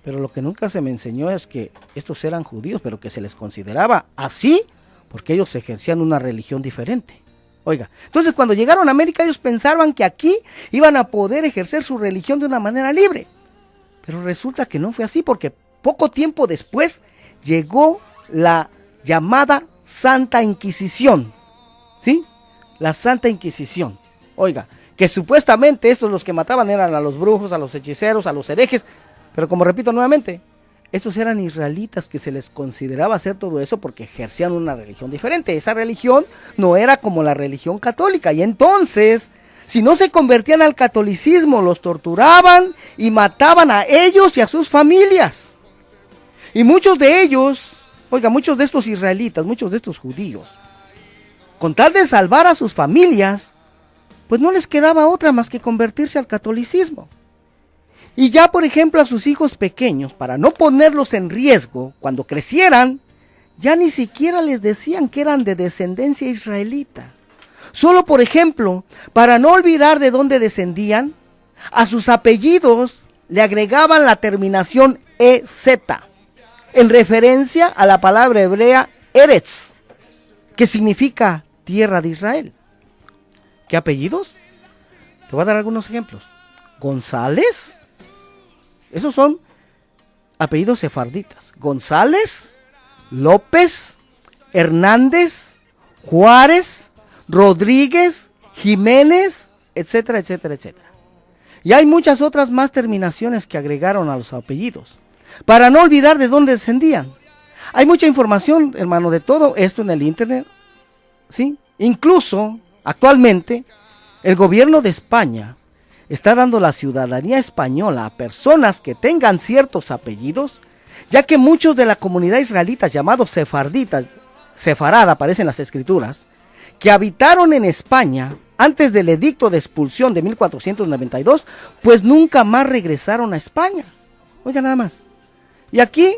Pero lo que nunca se me enseñó es que estos eran judíos, pero que se les consideraba así porque ellos ejercían una religión diferente. Oiga, entonces cuando llegaron a América ellos pensaban que aquí iban a poder ejercer su religión de una manera libre. Pero resulta que no fue así, porque poco tiempo después llegó la llamada Santa Inquisición. ¿Sí? La Santa Inquisición. Oiga, que supuestamente estos los que mataban eran a los brujos, a los hechiceros, a los herejes. Pero como repito nuevamente, estos eran israelitas que se les consideraba hacer todo eso porque ejercían una religión diferente. Esa religión no era como la religión católica. Y entonces, si no se convertían al catolicismo, los torturaban y mataban a ellos y a sus familias. Y muchos de ellos, oiga, muchos de estos israelitas, muchos de estos judíos, con tal de salvar a sus familias, pues no les quedaba otra más que convertirse al catolicismo. Y ya, por ejemplo, a sus hijos pequeños, para no ponerlos en riesgo cuando crecieran, ya ni siquiera les decían que eran de descendencia israelita. Solo, por ejemplo, para no olvidar de dónde descendían, a sus apellidos le agregaban la terminación EZ, en referencia a la palabra hebrea Eretz, que significa tierra de Israel. ¿Qué apellidos? Te voy a dar algunos ejemplos. González, esos son apellidos sefarditas. González, López, Hernández, Juárez, Rodríguez, Jiménez, etcétera, etcétera, etcétera. Y hay muchas otras más terminaciones que agregaron a los apellidos, para no olvidar de dónde descendían. Hay mucha información, hermano, de todo esto en el internet, ¿sí? Incluso, actualmente, el gobierno de España está dando la ciudadanía española a personas que tengan ciertos apellidos, ya que muchos de la comunidad israelita, llamados sefarditas, sefarada aparece en las escrituras, que habitaron en España antes del edicto de expulsión de 1492, pues nunca más regresaron a España. Oiga, nada más. Y aquí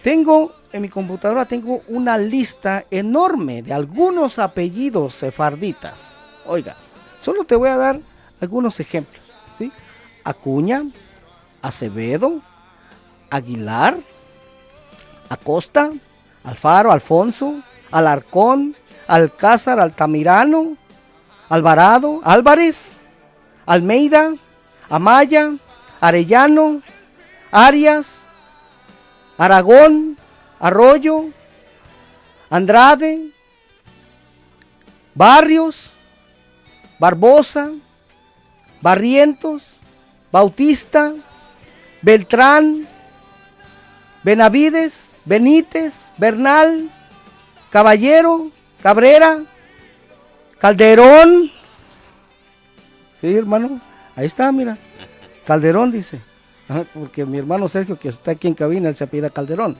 tengo, en mi computadora, tengo una lista enorme de algunos apellidos sefarditas. Oiga, solo te voy a dar algunos ejemplos, ¿sí? Acuña, Acevedo, Aguilar, Acosta, Alfaro, Alfonso, Alarcón, Alcázar, Altamirano, Alvarado, Álvarez, Almeida, Amaya, Arellano, Arias, Aragón, Arroyo, Andrade, Barrios, Barbosa, Barrientos, Bautista, Beltrán, Benavides, Benítez, Bernal, Caballero, Cabrera, Calderón. Sí, hermano, ahí está, mira. Calderón dice. Ajá, porque mi hermano Sergio, que está aquí en cabina, él se apellida Calderón.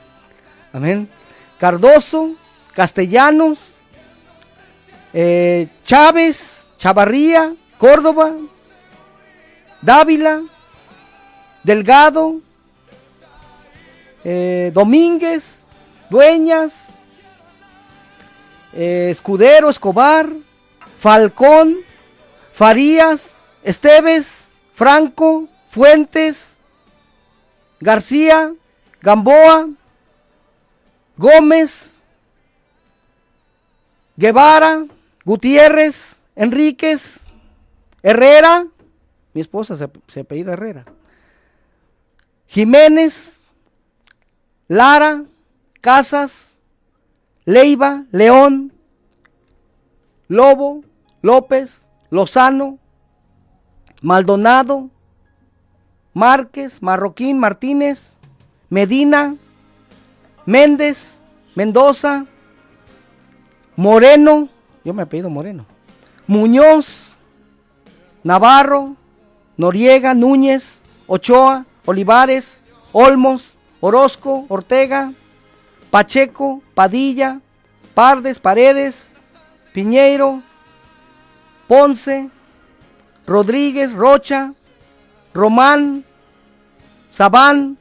Amén. Cardoso, Castellanos, Chávez, Chavarría, Córdoba, Dávila, Delgado, Domínguez, Dueñas, Escudero, Escobar, Falcón, Farías, Esteves, Franco, Fuentes, García, Gamboa, Gómez, Guevara, Gutiérrez, Enríquez, Herrera, mi esposa se apellida Herrera, Jiménez, Lara, Casas, Leiva, León, Lobo, López, Lozano, Maldonado, Márquez, Marroquín, Martínez, Medina, Méndez, Mendoza, Moreno, yo me apellido Moreno, Muñoz, Navarro, Noriega, Núñez, Ochoa, Olivares, Olmos, Orozco, Ortega, Pacheco, Padilla, Pardes, Paredes, Piñeiro, Ponce, Rodríguez, Rocha, Román, Sabán,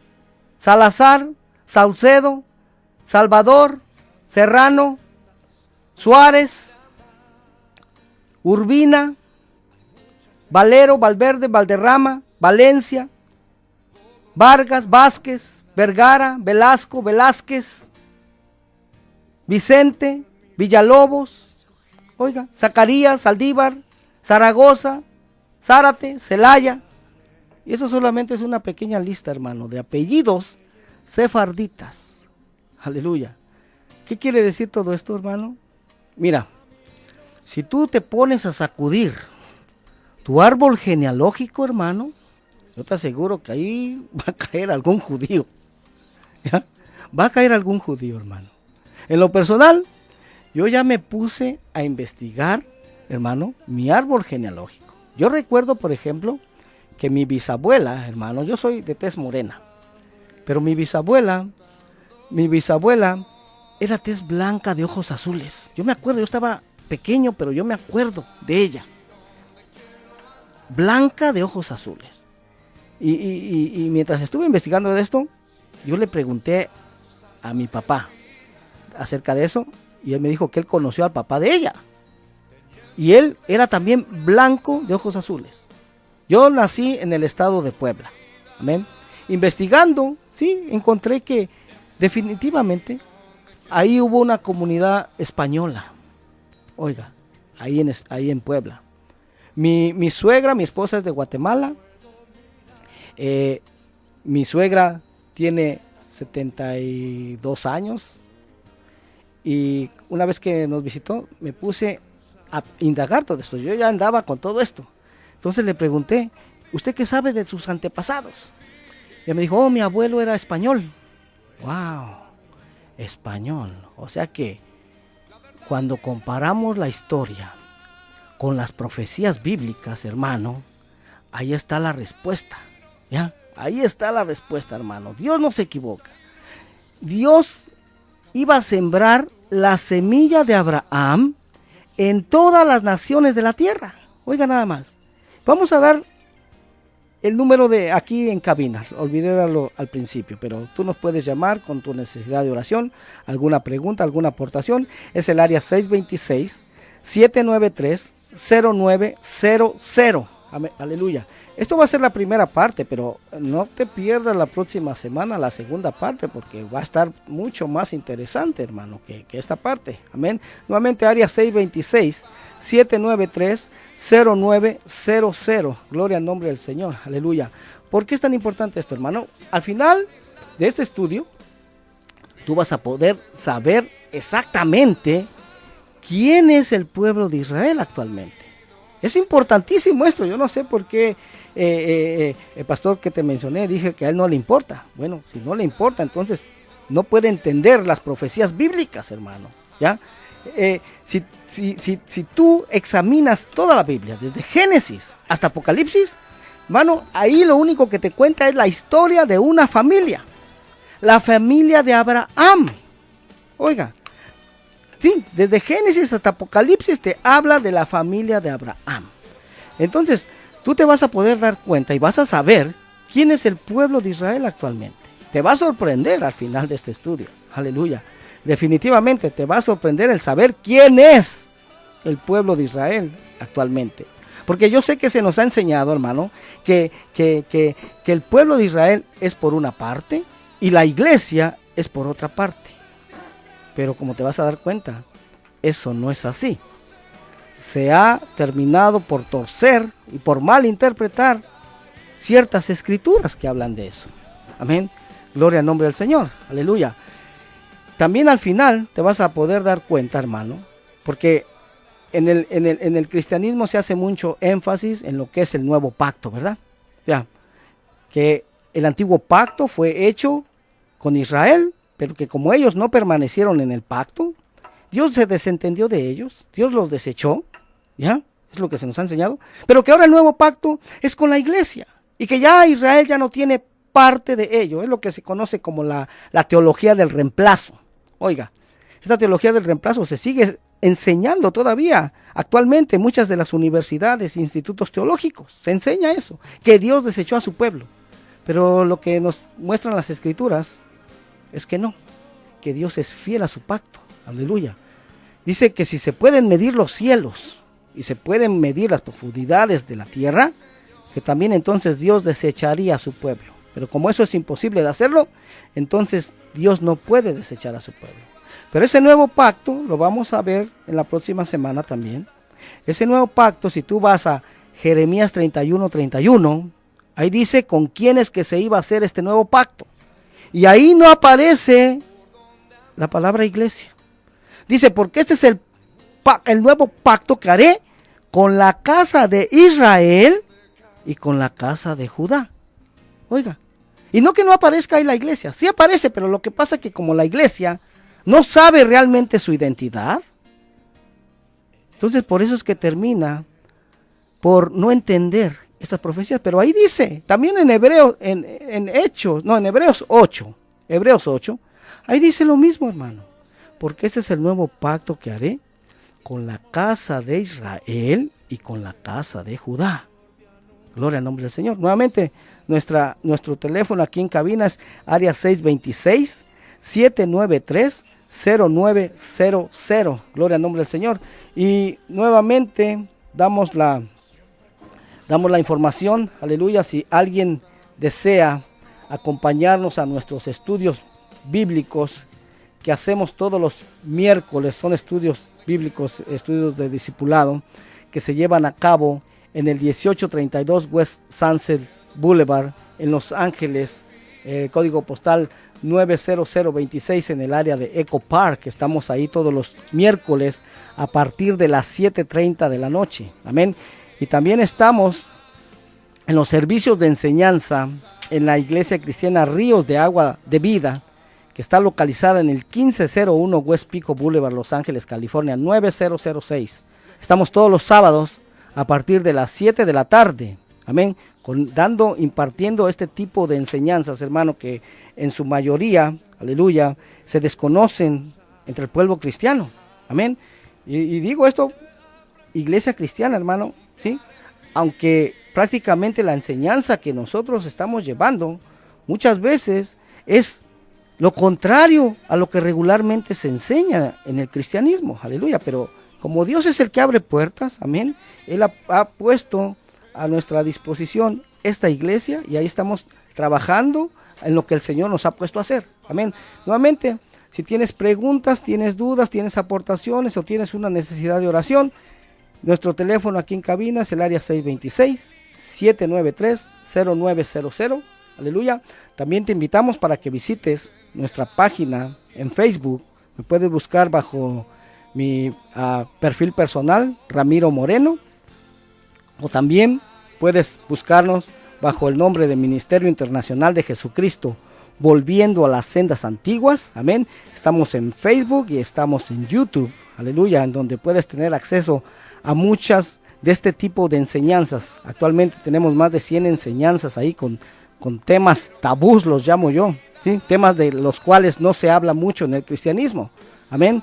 Salazar, Saucedo, Salvador, Serrano, Suárez, Urbina, Valero, Valverde, Valderrama, Valencia, Vargas, Vázquez, Vergara, Velasco, Velázquez, Vicente, Villalobos, oiga, Zacarías, Saldívar, Zaragoza, Zárate, Celaya. Y eso solamente es una pequeña lista, hermano, de apellidos sefarditas. Aleluya. ¿Qué quiere decir todo esto, hermano? Mira, si tú te pones a sacudir tu árbol genealógico, hermano, yo te aseguro que ahí va a caer algún judío. ¿Ya? Va a caer algún judío, hermano. En lo personal, yo ya me puse a investigar, hermano, mi árbol genealógico. Yo recuerdo, por ejemplo, que mi bisabuela, hermano, yo soy de tez morena, pero mi bisabuela era tez blanca de ojos azules. Yo me acuerdo, yo estaba pequeño, pero yo me acuerdo de ella. blanca de ojos azules. Y mientras estuve investigando de esto, yo le pregunté a mi papá acerca de eso, y él me dijo que él conoció al papá de ella. Y él era también blanco de ojos azules. Yo nací en el estado de Puebla. Amén. Investigando, sí, encontré que definitivamente ahí hubo una comunidad española. Oiga, ahí en Puebla. Mi suegra, mi esposa es de Guatemala. Mi suegra tiene 72 años. Y una vez que nos visitó, me puse a indagar todo esto. Yo ya andaba con todo esto. Entonces le pregunté, ¿usted qué sabe de sus antepasados? Y ella me dijo, mi abuelo era español. ¡Wow! Español. O sea que cuando comparamos la historia con las profecías bíblicas, hermano, ahí está la respuesta. ¿Ya? Ahí está la respuesta, hermano. Dios no se equivoca. Dios iba a sembrar la semilla de Abraham en todas las naciones de la tierra. Oiga nada más. Vamos a dar el número de aquí en cabina. Olvidé darlo al principio, pero tú nos puedes llamar con tu necesidad de oración, alguna pregunta, alguna aportación. Es el área 626-793-0900. Aleluya. Esto va a ser la primera parte, pero no te pierdas la próxima semana la segunda parte, porque va a estar mucho más interesante, hermano, que esta parte. Amén. Nuevamente, área 626-793-0900. Gloria al nombre del Señor. Aleluya. ¿Por qué es tan importante esto, hermano? Al final de este estudio, tú vas a poder saber exactamente quién es el pueblo de Israel actualmente. Es importantísimo esto. Yo no sé por qué el pastor que te mencioné dije que a él no le importa. Bueno, si no le importa, entonces no puede entender las profecías bíblicas, hermano. ¿Ya? Si tú examinas toda la Biblia, desde Génesis hasta Apocalipsis, hermano, ahí lo único que te cuenta es la historia de una familia. La familia de Abraham. Oiga. Sí, desde Génesis hasta Apocalipsis te habla de la familia de Abraham. Entonces, tú te vas a poder dar cuenta y vas a saber quién es el pueblo de Israel actualmente. Te va a sorprender al final de este estudio. Aleluya. Definitivamente te va a sorprender el saber quién es el pueblo de Israel actualmente. Porque yo sé que se nos ha enseñado, hermano, que el pueblo de Israel es por una parte y la iglesia es por otra parte. Pero como te vas a dar cuenta, eso no es así. Se ha terminado por torcer y por malinterpretar ciertas escrituras que hablan de eso. Amén. Gloria al nombre del Señor. Aleluya. También al final te vas a poder dar cuenta, hermano, porque en el cristianismo se hace mucho énfasis en lo que es el nuevo pacto, ¿verdad? Ya. Que el antiguo pacto fue hecho con Israel, pero que como ellos no permanecieron en el pacto, Dios se desentendió de ellos, Dios los desechó, ¿ya? Es lo que se nos ha enseñado, pero que ahora el nuevo pacto es con la iglesia, y que ya Israel ya no tiene parte de ello, es lo que se conoce como la teología del reemplazo. Oiga, esta teología del reemplazo se sigue enseñando todavía actualmente en muchas de las universidades e institutos teológicos, se enseña eso, que Dios desechó a su pueblo, pero lo que nos muestran las escrituras es que no, que Dios es fiel a su pacto. Aleluya. Dice que si se pueden medir los cielos y se pueden medir las profundidades de la tierra, que también entonces Dios desecharía a su pueblo. Pero como eso es imposible de hacerlo, entonces Dios no puede desechar a su pueblo. Pero ese nuevo pacto lo vamos a ver en la próxima semana también. Ese nuevo pacto, si tú vas a Jeremías 31:31, ahí dice con quién es que se iba a hacer este nuevo pacto. Y ahí no aparece la palabra iglesia. Dice, porque este es el nuevo pacto que haré con la casa de Israel y con la casa de Judá. Oiga, y no que no aparezca ahí la iglesia, sí aparece, pero lo que pasa es que como la iglesia no sabe realmente su identidad, entonces por eso es que termina por no entender estas profecías. Pero ahí dice, también en Hebreos, en Hebreos 8, ahí dice lo mismo, hermano, porque este es el nuevo pacto que haré con la casa de Israel y con la casa de Judá. Gloria al nombre del Señor. Nuevamente, nuestro teléfono aquí en cabina es área 626-793-0900. Gloria al nombre del Señor. Y nuevamente damos la información, aleluya, si alguien desea acompañarnos a nuestros estudios bíblicos que hacemos todos los miércoles. Son estudios bíblicos, estudios de discipulado que se llevan a cabo en el 1832 West Sunset Boulevard en Los Ángeles, código postal 90026 en el área de Echo Park. Estamos ahí todos los miércoles a partir de las 7:30 de la noche. Amén. Y también estamos en los servicios de enseñanza en la iglesia cristiana Ríos de Agua de Vida, que está localizada en el 1501 West Pico Boulevard, Los Ángeles, California, 9006. Estamos todos los sábados a partir de las 7 de la tarde, amén, impartiendo este tipo de enseñanzas, hermano, que en su mayoría, aleluya, se desconocen entre el pueblo cristiano, amén. Y digo esto, iglesia cristiana, hermano, ¿sí? Aunque prácticamente la enseñanza que nosotros estamos llevando muchas veces es lo contrario a lo que regularmente se enseña en el cristianismo, aleluya, pero como Dios es el que abre puertas, amén, Él ha puesto a nuestra disposición esta iglesia y ahí estamos trabajando en lo que el Señor nos ha puesto a hacer, amén. Nuevamente, si tienes preguntas, tienes dudas, tienes aportaciones o tienes una necesidad de oración, nuestro teléfono aquí en cabina es el área 626-793-0900, aleluya. También te invitamos para que visites nuestra página en Facebook. Me puedes buscar bajo mi perfil personal, Ramiro Moreno, o también puedes buscarnos bajo el nombre de Ministerio Internacional de Jesucristo, volviendo a las sendas antiguas, amén. Estamos en Facebook y estamos en YouTube, aleluya, en donde puedes tener acceso a muchas de este tipo de enseñanzas. Actualmente tenemos más de 100 enseñanzas ahí con temas tabús, los llamo yo, ¿sí? Temas de los cuales no se habla mucho en el cristianismo, amén.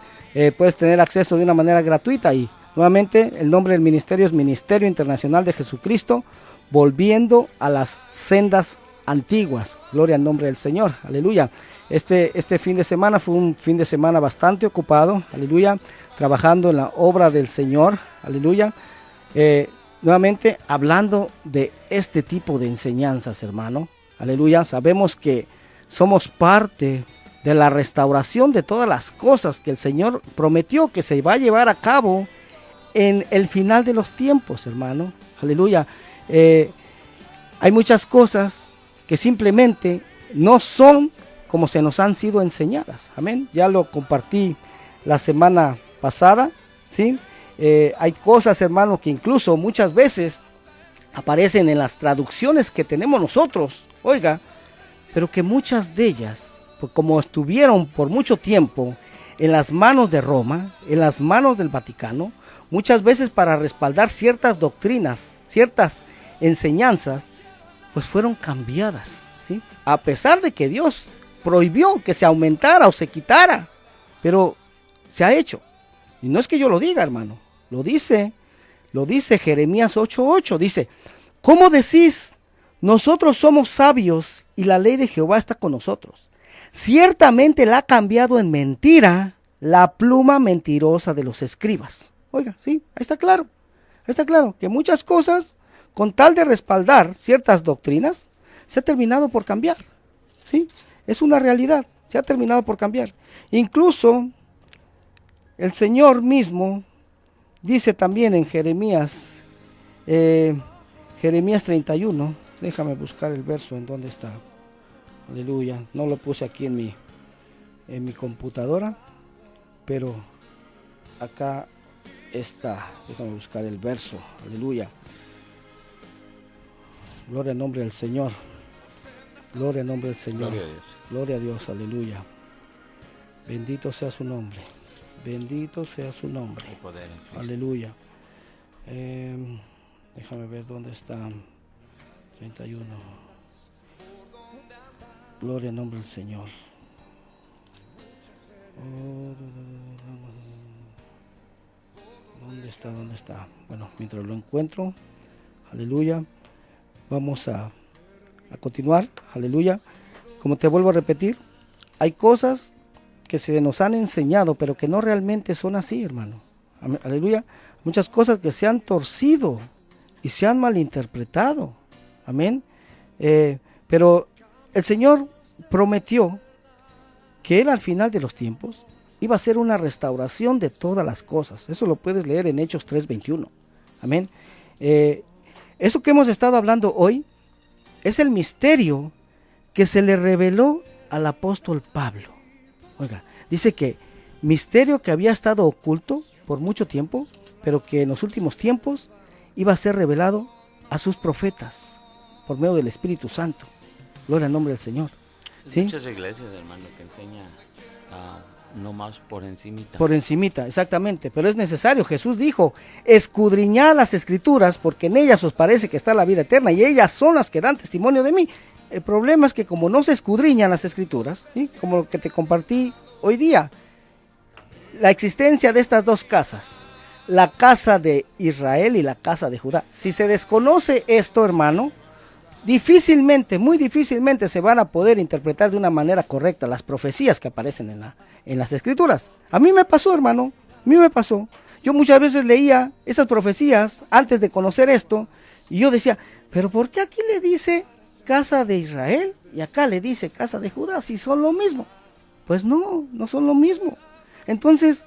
Puedes tener acceso de una manera gratuita y nuevamente el nombre del ministerio es Ministerio Internacional de Jesucristo, volviendo a las sendas antiguas. Gloria al nombre del Señor, aleluya. Este fin de semana fue un fin de semana bastante ocupado, aleluya, trabajando en la obra del Señor, aleluya. Nuevamente hablando de este tipo de enseñanzas, hermano, aleluya. Sabemos que somos parte de la restauración de todas las cosas que el Señor prometió que se va a llevar a cabo en el final de los tiempos, hermano, aleluya. Hay muchas cosas que simplemente no son como se nos han sido enseñadas, amén. Ya lo compartí la semana pasada, ¿sí? Hay cosas, hermano, que incluso muchas veces aparecen en las traducciones que tenemos nosotros, oiga, pero que muchas de ellas, pues como estuvieron por mucho tiempo en las manos de Roma, en las manos del Vaticano, muchas veces para respaldar ciertas doctrinas, ciertas enseñanzas, pues fueron cambiadas, ¿sí? A pesar de que Dios prohibió que se aumentara o se quitara, pero se ha hecho. Y no es que yo lo diga, hermano, lo dice Jeremías 8:8, dice, ¿cómo decís? Nosotros somos sabios y la ley de Jehová está con nosotros. Ciertamente la ha cambiado en mentira la pluma mentirosa de los escribas. Oiga, sí, ahí está claro que muchas cosas, con tal de respaldar ciertas doctrinas, se ha terminado por cambiar, ¿sí? Es una realidad, se ha terminado por cambiar. Incluso el Señor mismo dice también en Jeremías 31, déjame buscar el verso en donde está, aleluya, no lo puse aquí en mi computadora, pero acá está, déjame buscar el verso, aleluya. Gloria al nombre del Señor. Gloria al nombre del Señor. Gloria a Dios. Gloria a Dios, aleluya. Bendito sea su nombre. Bendito sea su nombre. Hay poder en Cristo. Aleluya. Déjame ver dónde está. 31. Gloria al nombre del Señor. ¿Dónde está? Bueno, mientras lo encuentro, aleluya. Vamos a continuar, aleluya. Como te vuelvo a repetir, hay cosas que se nos han enseñado, pero que no realmente son así, hermano. Aleluya. Muchas cosas que se han torcido y se han malinterpretado. Amén. Pero el Señor prometió que Él al final de los tiempos iba a hacer una restauración de todas las cosas. Eso lo puedes leer en Hechos 3:21. Amén. Eso que hemos estado hablando hoy es el misterio que se le reveló al apóstol Pablo. Oiga, dice que misterio que había estado oculto por mucho tiempo, pero que en los últimos tiempos iba a ser revelado a sus profetas por medio del Espíritu Santo. Gloria al nombre del Señor. ¿Sí? Muchas iglesias, hermano, que enseñan no más por encimita. Por encimita, exactamente, pero es necesario. Jesús dijo, escudriñad las Escrituras, porque en ellas os parece que está la vida eterna, y ellas son las que dan testimonio de mí. El problema es que como no se escudriñan las Escrituras, ¿sí?, como lo que te compartí hoy día, la existencia de estas dos casas, la casa de Israel y la casa de Judá, si se desconoce esto, hermano, difícilmente, muy difícilmente se van a poder interpretar de una manera correcta las profecías que aparecen en las Escrituras. A mí me pasó, hermano, a mí me pasó. Yo muchas veces leía esas profecías antes de conocer esto, y yo decía, pero ¿por qué aquí le dice casa de Israel y acá le dice casa de Judá si son lo mismo? Pues no, no son lo mismo. Entonces,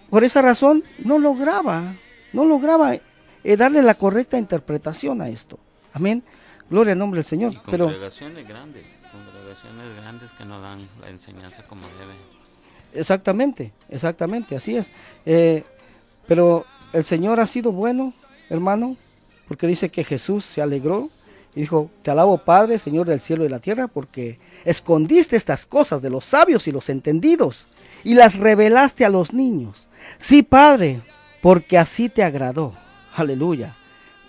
por esa razón, no lograba darle la correcta interpretación a esto. Amén. Gloria al nombre del Señor. Y congregaciones grandes que no dan la enseñanza como debe. Exactamente, así es. Pero el Señor ha sido bueno, hermano, porque dice que Jesús se alegró y dijo, te alabo, Padre, Señor del cielo y de la tierra, porque escondiste estas cosas de los sabios y los entendidos y las revelaste a los niños. Sí, Padre, porque así te agradó. Aleluya.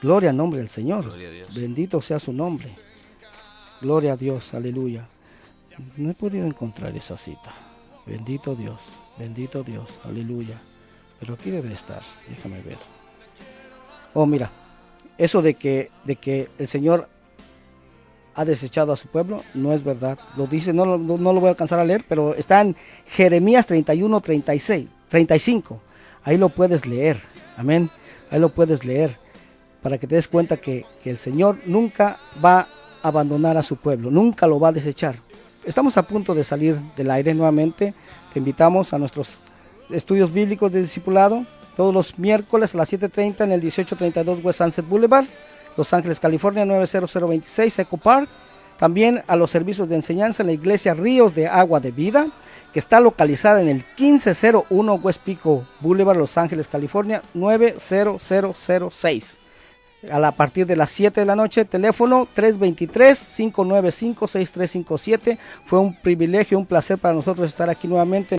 Gloria al nombre del Señor. Bendito sea su nombre. Gloria a Dios. Aleluya. No he podido encontrar esa cita. Bendito Dios. Bendito Dios. Aleluya. Pero aquí debe estar. Déjame ver. Oh, mira. Eso de que el Señor ha desechado a su pueblo, no es verdad. Lo dice, no lo voy a alcanzar a leer, pero está en Jeremías 31:35. Ahí lo puedes leer. Amén. Ahí lo puedes leer. Para que te des cuenta que el Señor nunca va a abandonar a su pueblo, nunca lo va a desechar. Estamos a punto de salir del aire nuevamente. Te invitamos a nuestros estudios bíblicos de discipulado, todos los miércoles a las 7:30 en el 1832 West Sunset Boulevard, Los Ángeles, California 90026, Echo Park. También a los servicios de enseñanza en la iglesia Ríos de Agua de Vida, que está localizada en el 1501 West Pico Boulevard, Los Ángeles, California 90006. A partir de las 7 de la noche, teléfono 323-595-6357. Fue un privilegio, un placer para nosotros estar aquí nuevamente.